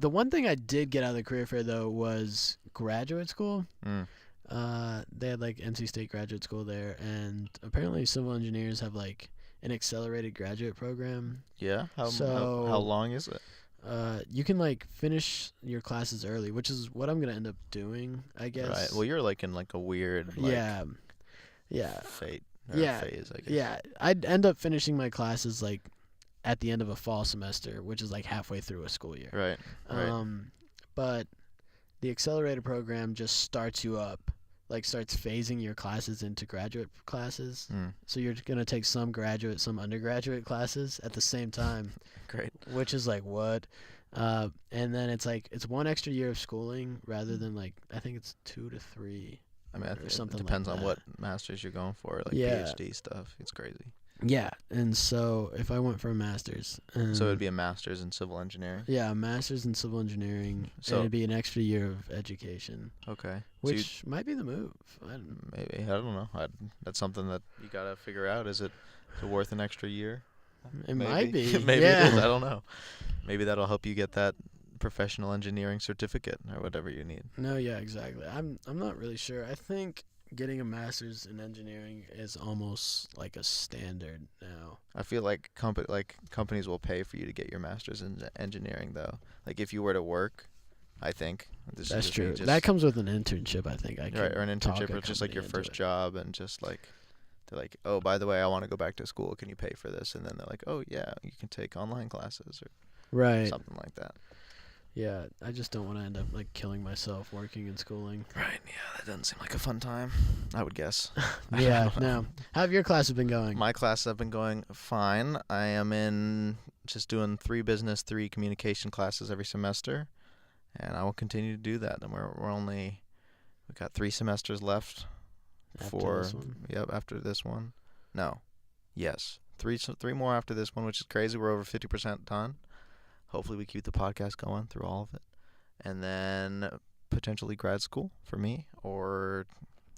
The one thing I did get out of the career fair though was graduate school. They had like NC State graduate school there, and apparently civil engineers have like an accelerated graduate program. Yeah. How long is it? You can like finish your classes early, which is what I'm gonna end up doing, I guess. Right. Well, you're like in like a weird phase, I guess. Yeah. I'd end up finishing my classes like at the end of a fall semester, which is like halfway through a school year. Right. But the accelerated program just starts you up. Like starts phasing your classes into graduate classes. So you're gonna take some graduate, some undergraduate classes at the same time. Great. Which is like what? And then it's like it's 1 extra year of schooling rather than like I think it's 2 to 3. I mean, or something it depends like on what masters you're going for, like PhD stuff. It's crazy. Yeah, and so if I went for a master's, so it'd be a master's in civil engineering. Yeah, a master's in civil engineering, and it'd be an extra year of education. Okay, which might be the move. Maybe I don't know. That's something that you gotta figure out. Is it worth an extra year? It might be. Maybe it is. I don't know. Maybe that'll help you get that professional engineering certificate or whatever you need. No, yeah, exactly. I'm not really sure. I think getting a master's in engineering is almost like a standard now. I feel like companies will pay for you to get your master's in engineering though. Like if you were to work, I think that's true. That comes with an internship, I think. Or an internship, or just like your first job, and just like they're like, oh, by the way, I want to go back to school. Can you pay for this? And then they're like, oh yeah, you can take online classes or something like that. Yeah, I just don't want to end up like killing myself working and schooling. Right. Yeah, that doesn't seem like a fun time, I would guess. Yeah. No. How have your classes been going? My classes have been going fine. I am just doing 3 business, 3 communication classes every semester, and I will continue to do that. And we've got 3 semesters left. After this one. No. Yes. 3 more after this one, which is crazy. We're over 50% done. Hopefully we keep the podcast going through all of it. And then potentially grad school for me or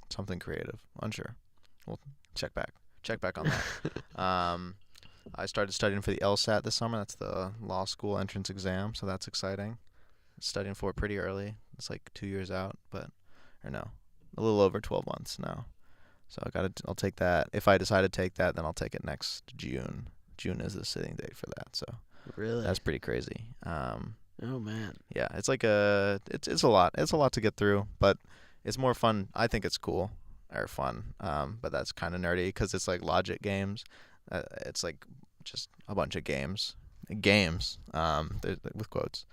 something creative. Unsure. We'll check back on that. I started studying for the LSAT this summer. That's the law school entrance exam, so that's exciting. Studying for it pretty early. It's like 2 years out, a little over 12 months now. So I'll take that. If I decide to take that, then I'll take it next June. June is the sitting date for that. So really, that's pretty crazy. Oh man. Yeah, it's like it's a lot. It's a lot to get through, but it's more fun. I think it's cool or fun. But that's kind of nerdy because it's like logic games. It's like just a bunch of games. With quotes.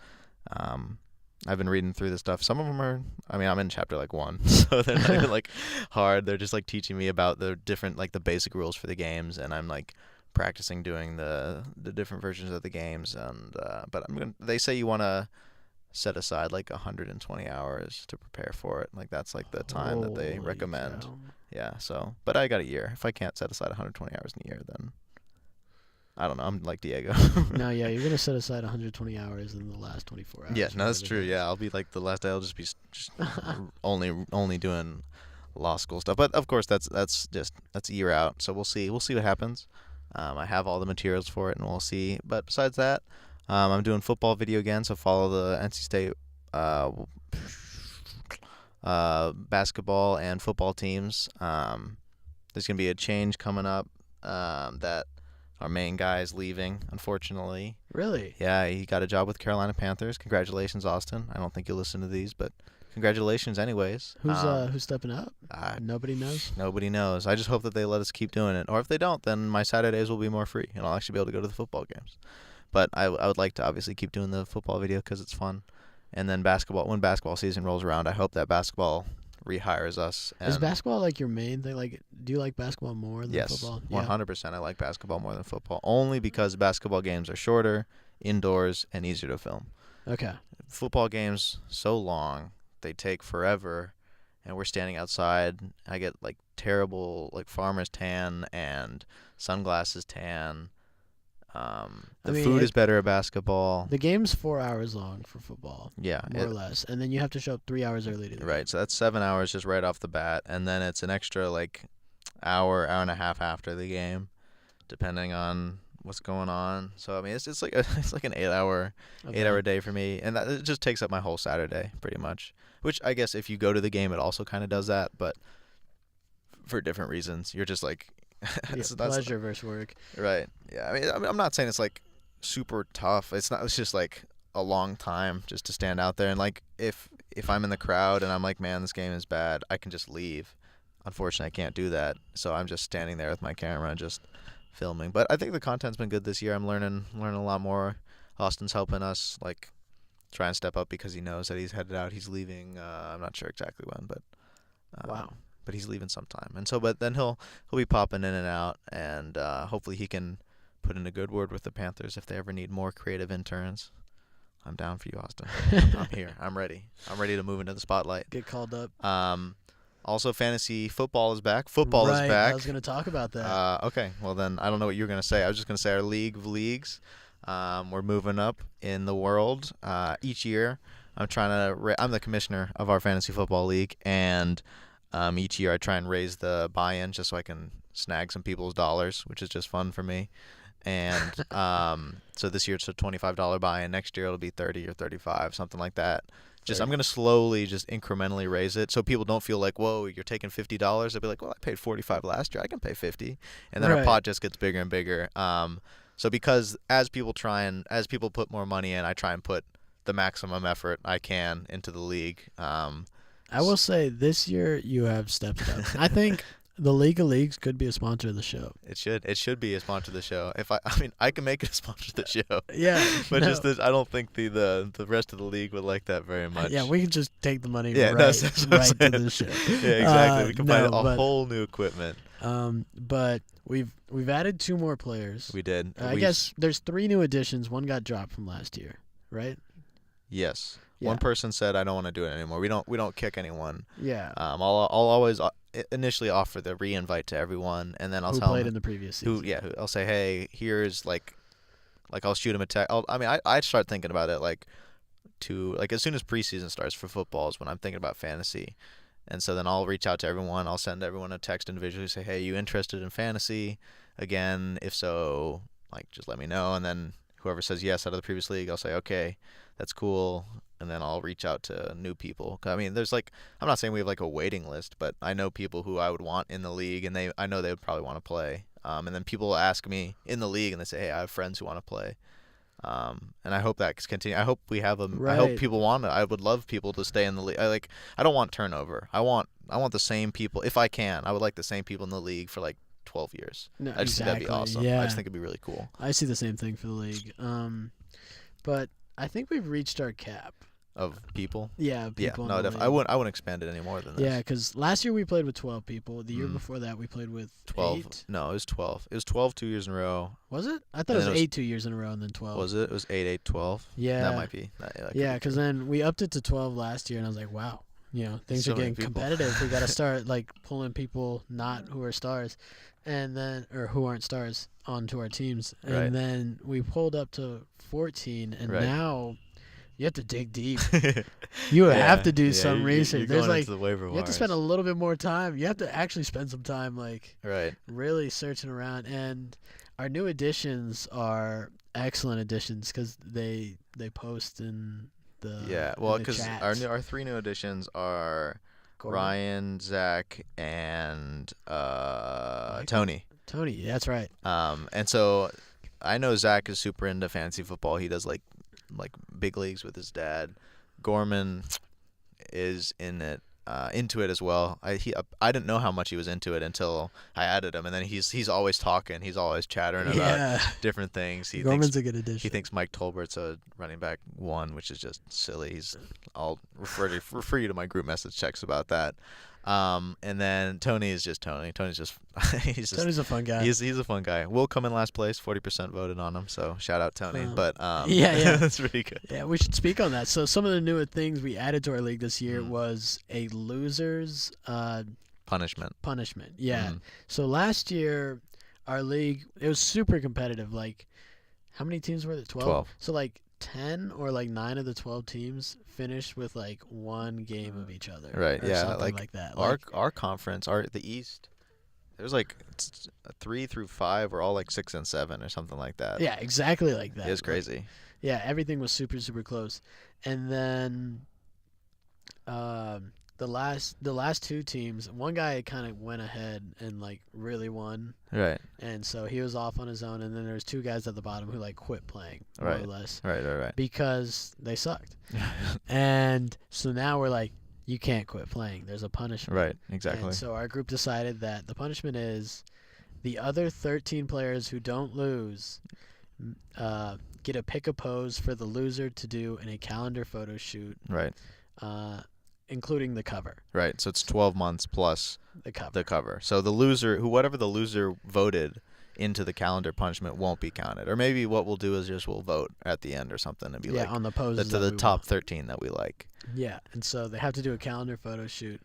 I've been reading through this stuff. Some of them are, I'm in chapter like 1, so they're not even like hard. They're just like teaching me about the different, like the basic rules for the games, and I'm like practicing doing the different versions of the games. And but they say you want to set aside like 120 hours to prepare for it. Like that's like the time that they recommend. Cow. Yeah. So, but I got a year. If I can't set aside 120 hours in a year, then I don't know. I'm like Diego. No, yeah, you're gonna set aside 120 hours in the last 24 hours. Yeah, no, that's true. Yeah, I'll be like the last day. I'll just be just only doing law school stuff. But of course, that's a year out. So we'll see. We'll see what happens. I have all the materials for it, and we'll see. But besides that, I'm doing football video again. So follow the NC State basketball and football teams. There's gonna be a change coming up. That our main guy is leaving, unfortunately. Really? Yeah, he got a job with Carolina Panthers. Congratulations, Austin. I don't think you'll listen to these, but congratulations anyways. Who's stepping up? Nobody knows? Nobody knows. I just hope that they let us keep doing it. Or if they don't, then my Saturdays will be more free, and I'll actually be able to go to the football games. But I would like to obviously keep doing the football video because it's fun. And then when basketball season rolls around, I hope that basketball rehires us. Is basketball like your main thing? Like, do you like basketball more than football? Yes, 100%. I like basketball more than football, only because basketball games are shorter, indoors, and easier to film. Okay. Football games, so long, they take forever, and we're standing outside. I get like terrible like farmer's tan and sunglasses tan. Food is better at basketball. The game's 4 hours long for football. Yeah, more or less, and then you have to show up 3 hours early to the right. game. So that's 7 hours just right off the bat, and then it's an extra like hour and a half after the game, depending on what's going on. So I mean, it's like an 8-hour day for me, and it just takes up my whole Saturday pretty much. Which I guess if you go to the game, it also kind of does that, but for different reasons. You're just like. That's pleasure versus work. Right. Yeah. I mean, I'm not saying it's like super tough. It's not. It's just like a long time just to stand out there. And like if I'm in the crowd and I'm like, man, this game is bad, I can just leave. Unfortunately, I can't do that. So I'm just standing there with my camera, just filming. But I think the content's been good this year. I'm learning a lot more. Austin's helping us like try and step up because he knows that he's headed out. He's leaving. I'm not sure exactly when, but wow. But he's leaving sometime, and so but then he'll be popping in and out, and hopefully he can put in a good word with the Panthers if they ever need more creative interns. I'm down for you, Austin. I'm here. I'm ready. I'm ready to move into the spotlight. Get called up. Also, fantasy football is back. Football is back. I was going to talk about that. Okay. Well, then I don't know what you're going to say. I was just going to say our league of leagues. We're moving up in the world each year. I'm the commissioner of our fantasy football league, and each year I try and raise the buy-in just so I can snag some people's dollars, which is just fun for me. And so this year it's a $25 buy-in. Next year it'll be $30 or $35, something like that. I'm going to slowly, just incrementally raise it so people don't feel like, whoa, you're taking $50. They'll be like, well, I paid $45 last year. I can pay $50. And then our pot just gets bigger and bigger. So because as people put more money in, I try and put the maximum effort I can into the league. I will say this year you have stepped up. I think the League of Leagues could be a sponsor of the show. It should be a sponsor of the show. I can make it a sponsor of the show. Yeah, but I don't think the rest of the league would like that very much. Yeah, we can just take the money right to the show. Yeah, exactly. We can buy a whole new equipment. But we've added 2 more players. We did. I guess there's 3 new additions. One got dropped from last year, right? Yes. Yeah. One person said, "I don't want to do it anymore." We don't kick anyone. Yeah. I'll always initially offer the re-invite to everyone, and then I'll tell played in the previous season. I'll say, "Hey, here's like I'll shoot him a text." I start thinking about it like as soon as preseason starts for football is when I'm thinking about fantasy, And so then I'll reach out to everyone. I'll send everyone a text individually, say, hey, you interested in fantasy? Again, if so, like, just let me know. And then whoever says yes out of the previous league, I'll say, okay, that's cool. And then I'll reach out to new people. I mean, there's like, I'm not saying we have like a waiting list, but I know people who I would want in the league, and I know they would probably want to play. And then people will ask me in the league, and they say, hey, I have friends who want to play. And I hope that continue. I hope we have them. Right. I hope people want it. I would love people to stay in the league. I don't want turnover. I want the same people. If I can, I would like the same people in the league for like 12 years. No, I just think that'd be awesome. Yeah. I just think it'd be really cool. I see the same thing for the league. But I think we've reached our cap. Of people? Yeah, people. Yeah, no, I wouldn't expand it any more than this. Yeah, because last year we played with 12 people. The year before that we played with 12. 8. No, it was 12. It was 12 2 years in a row. Was it? I thought it was 8 2 years in a row and then 12. Was it? It was 8 8 12. Yeah. That might be. Yeah, because then we upped it to 12 last year, and I was like, wow, things are getting competitive. We got to start like pulling people not who are stars, and then or who aren't stars onto our teams, and then we pulled up to 14, and now. You have to dig deep. You have to do some research. There's like you have to spend a little bit more time. You have to actually spend some time like really searching around. And our new additions are excellent additions because they post in the because our 3 new additions are Ryan, Zach, and Tony. Tony, that's right. And so I know Zach is super into fantasy football. He does like big leagues with his dad. Gorman is into it as well. I didn't know how much he was into it until I added him, and then he's always talking. He's always chattering about different things. Gorman's a good addition. He thinks Mike Tolbert's a running back 1, which is just silly. I'll refer you to my group message checks about that. And then Tony is just Tony. Tony's a fun guy. He's a fun guy. Will come in last place. 40% voted on him. So shout out Tony. Yeah, that's really good. Yeah, we should speak on that. So some of the newer things we added to our league this year was a losers punishment. Yeah. So last year our league, it was super competitive. Like how many teams were there? 12. So like 10 or like 9 of the 12 teams finished with like 1 game of each other. Right. Yeah. Something like that. Our conference, the East, there's like 3 through 5 were all like 6 and 7 or something like that. Yeah, exactly like that. It was crazy. Yeah, everything was super, super close. And then the last 2 teams, one guy kind of went ahead and like really won. Right. And so he was off on his own, and then there's 2 guys at the bottom who like quit playing more or less. Right. Because they sucked. And so now we're like, you can't quit playing. There's a punishment. Right, exactly. And so our group decided that the punishment is the other 13 players who don't lose get to pick a pose for the loser to do in a calendar photo shoot. Right. Including the cover. Right. So it's 12 months plus the cover. So the loser, whatever the loser voted into the calendar punishment won't be counted. Or maybe what we'll do is just we'll vote at the end or something and be like on the poses to the top 13 that we like. Yeah. And so they have to do a calendar photo shoot.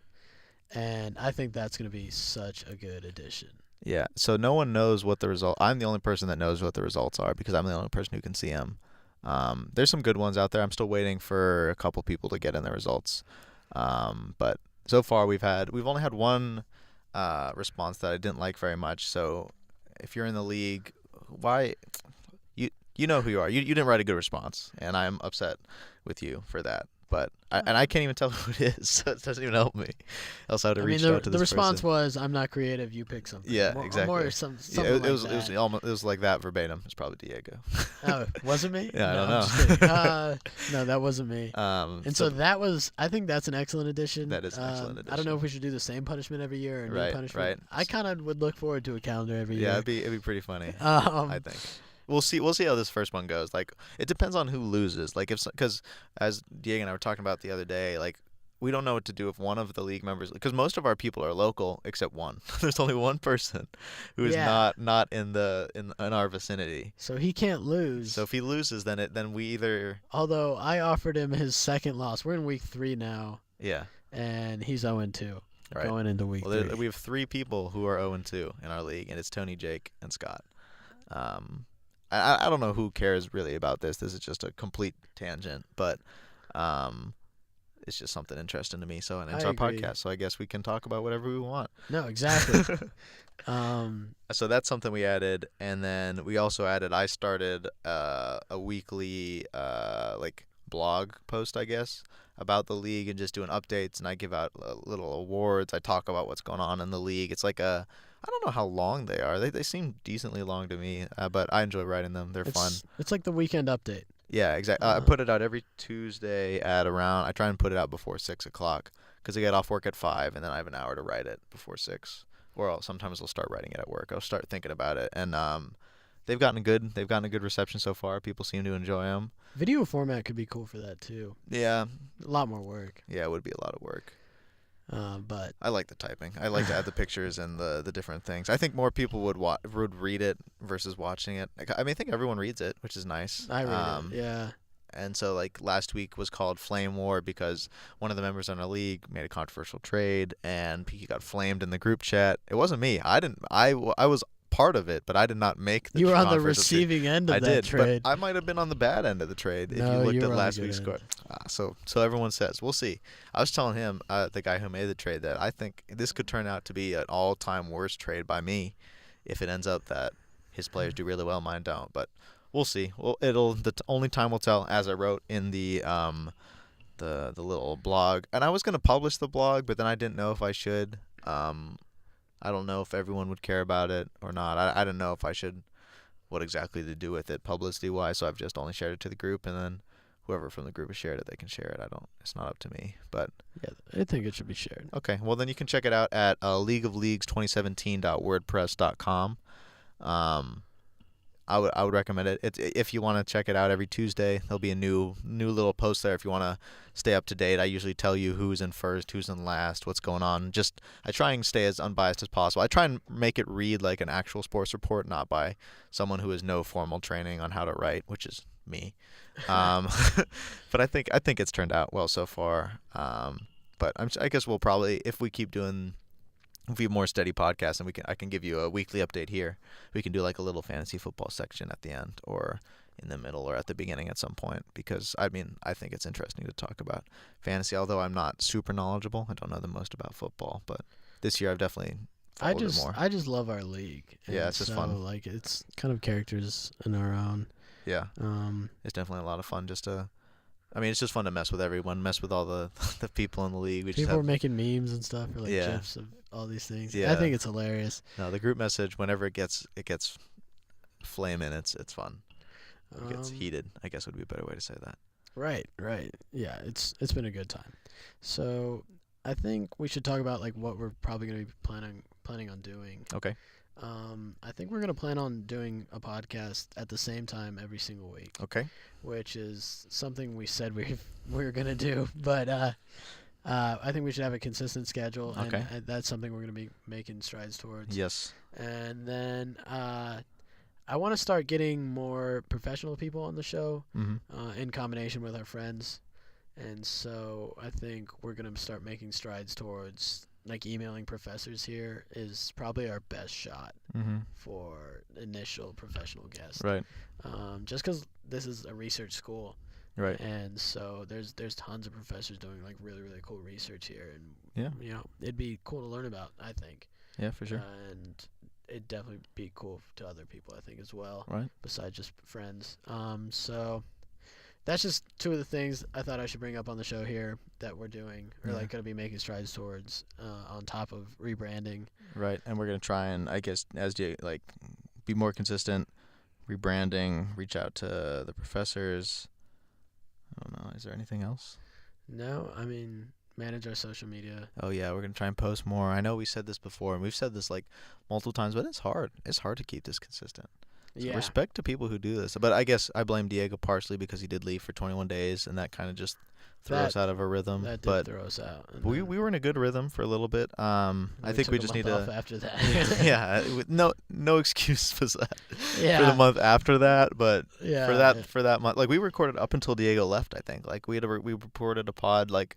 And I think that's going to be such a good addition. Yeah. So no one knows what the result. I'm the only person that knows what the results are because I'm the only person who can see them. There's some good ones out there. I'm still waiting for a couple people to get in the results. But so far we've only had one response that I didn't like very much. So if you're in the league, why you know who you are. You didn't write a good response, and I'm upset with you for that. But I can't even tell who it is, so it doesn't even help me. Else I would have reached out to this person. The response was, "I'm not creative. You pick something." Yeah, exactly. Or something like that. It was like that verbatim. It's probably Diego. Oh, was it me? Yeah, I don't know. No, that wasn't me. So that was. I think that's an excellent addition. That is an excellent addition. I don't know if we should do the same punishment every year or new punishment. Right. I kind of would look forward to a calendar every year. Yeah, it'd be pretty funny. I think. We'll see how this first one goes. Like, it depends on who loses. Like, because as Diego and I were talking about the other day, like, we don't know what to do if one of the league members, because most of our people are local except one. There's only one person who is not in our vicinity. So he can't lose. So if he loses, then we either. Although I offered him his second loss. We're in week 3 now. Yeah. And he's 0-2. Right. Going into week 3. We have 3 people who are 0-2 in our league, and it's Tony, Jake, and Scott. I don't know who cares really about this. This is just a complete tangent, but it's just something interesting to me. So, and it's I our agree. podcast, so I guess we can talk about whatever we want. No, exactly. So that's something we added, and then we also added. I started a weekly like blog post, I guess, about the league and just doing updates, and I give out little awards. I talk about what's going on in the league. It's like I don't know how long they are. They seem decently long to me, but I enjoy writing them. They're fun. It's like the weekend update. Yeah, exactly. I put it out every Tuesday at around. I try and put it out before 6:00 because I get off work at 5, and then I have an hour to write it before 6. Or sometimes I'll start writing it at work. I'll start thinking about it, and they've gotten a good reception so far. People seem to enjoy them. Video format could be cool for that too. Yeah. A lot more work. Yeah, it would be a lot of work. But I like the typing. I like to add the pictures and the different things. I think more people would read it versus watching it. I mean, I think everyone reads it, which is nice. I read it. Yeah. And so, like, last week was called Flame War because one of the members on our league made a controversial trade, and he got flamed in the group chat. It wasn't me. I was part of it, but I did not make the You were on the controversial trade. receiving end of I that did, trade. but I might have been on the bad end of the trade if you No, looked you at were on the last good week's end. score. So everyone says. We'll see. I was telling him, the guy who made the trade, that I think this could turn out to be an all-time worst trade by me if it ends up that his players do really well, mine don't. But we'll see. Well, only time will tell, as I wrote in the little blog. And I was going to publish the blog, but then I didn't know if I should. I don't know if everyone would care about it or not. I didn't know if I should, what exactly to do with it publicity-wise, so I've just only shared it to the group, and then whoever from the group has shared it, they can share it. It's not up to me, but Yeah, I think it should be shared. okay. Well, then you can check it out at leagueofleagues2017.wordpress.com. I would recommend it. If you want to check it out every Tuesday, there'll be a new little post there if you want to stay up to date. I usually tell you who's in first, who's in last, what's going on. I try and stay as unbiased as possible. I try and make it read like an actual sports report, not by someone who has no formal training on how to write, which is me. But I think it's turned out well so far. But I guess we'll probably, if we keep doing. If we have more steady podcasts, and I can give you a weekly update here. We can do like a little fantasy football section at the end, or in the middle, or at the beginning at some point. Because I think it's interesting to talk about fantasy. Although I'm not super knowledgeable, I don't know the most about football. But this year I've definitely followed it more. I just love our league. Yeah, it's just fun. Like, it's kind of characters in our own. Yeah. It's definitely a lot of fun it's just fun to mess with everyone, mess with all the people in the league. People are making memes and stuff, or like GIFs of all these things. Yeah. I think it's hilarious. No, the group message, whenever it gets flaming, it's fun. It gets heated, I guess would be a better way to say that. Right. Yeah, it's been a good time. So I think we should talk about like what we're probably going to be planning on doing. Okay. I think we're going to plan on doing a podcast at the same time every single week. Okay. Which is something we said we were going to do, but I think we should have a consistent schedule, okay. And that's something we're going to be making strides towards. Yes. And then I want to start getting more professional people on the show, in combination with our friends. And so I think we're going to start making strides towards, like, emailing professors here is probably our best shot for initial professional guests. Right. Just because this is a research school. Right. And so there's tons of professors doing, like, really, really cool research here. And, yeah, it'd be cool to learn about, I think. Yeah, for sure. And it'd definitely be cool to other people, I think, as well. Right. Besides just friends. So that's just two of the things I thought I should bring up on the show here that we're doing, or like going to be making strides towards, on top of rebranding. Right, and we're going to try and, I guess, be more consistent, rebranding, reach out to the professors. I don't know. Is there anything else? No, manage our social media. Oh, yeah, we're going to try and post more. I know we said this before, and we've said this, like, multiple times, but it's hard. It's hard to keep this consistent. So respect to people who do this. But I guess I blame Diego partially because he did leave for 21 days, and that kind of just threw us out of a rhythm. That did throw us out. We were in a good rhythm for a little bit. I think we just need to. After that. Yeah, no excuse for that. Yeah. For the month after that, but yeah, for that month, like, we recorded up until Diego left. I think, like, we recorded a pod, like,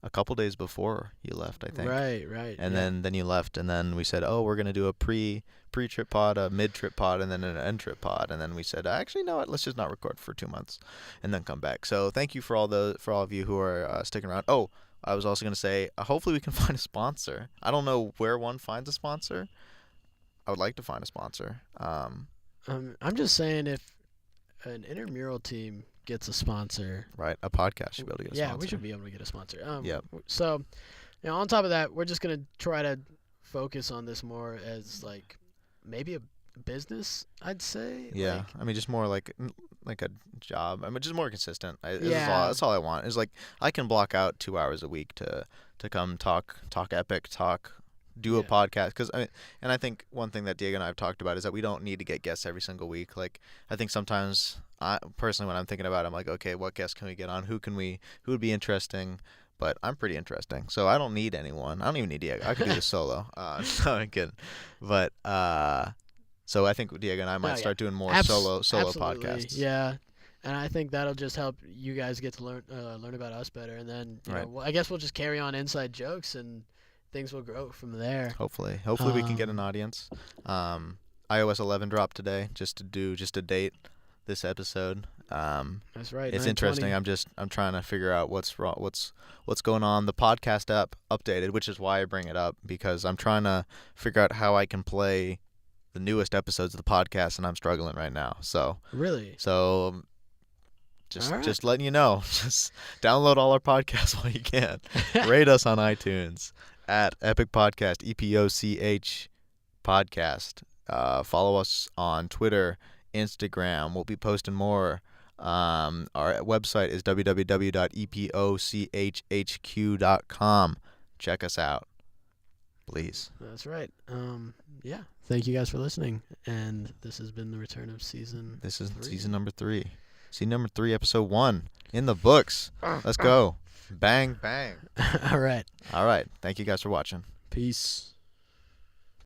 a couple days before you left, I think. Right. And then you left, and then we said, oh, we're gonna do a pre-trip pod, a mid-trip pod, and then an end-trip pod. And then we said, actually, no, let's just not record for 2 months, and then come back. So thank you for all of you who are sticking around. Oh, I was also gonna say, hopefully we can find a sponsor. I don't know where one finds a sponsor. I would like to find a sponsor. I'm just saying, if an intramural team gets a sponsor, right, a podcast should be able to get a sponsor. Yeah, we should be able to get a sponsor. Yep. So, on top of that, we're just gonna try to focus on this more as like maybe a business, I'd say. Yeah, I mean, just more like a job. I mean, just more consistent. That's all I want. Is like I can block out 2 hours a week to come talk Epic, do a podcast. Because I think one thing that Diego and I have talked about is that we don't need to get guests every single week. Like, I think sometimes personally, when I'm thinking about it, I'm like, okay, what guests can we get on? Who would be interesting? But I'm pretty interesting, so I don't need anyone. I don't even need Diego. I could do this solo. No, I'm kidding. But so I think Diego and I might start doing more solo podcasts. Yeah, and I think that'll just help you guys get to learn about us better, and then I guess we'll just carry on inside jokes, and things will grow from there. Hopefully we can get an audience. iOS 11 dropped today, just to date this episode. That's right. It's interesting. I'm trying to figure out what's wrong, what's going on. The podcast app updated, which is why I bring it up, because I'm trying to figure out how I can play the newest episodes of the podcast, and I'm struggling right now. So really, just letting you know, just download all our podcasts while you can. Rate us on iTunes at Epic Podcast, EPOCH Podcast. Follow us on Twitter, Instagram. We'll be posting more. Our website is www.epochhq.com. Check us out, please. That's right. Yeah. Thank you guys for listening. And this has been the return of season. This is 3. Season number 3. Season number 3, episode 1 in the books. Let's go. Bang, bang. All right. Thank you guys for watching. Peace.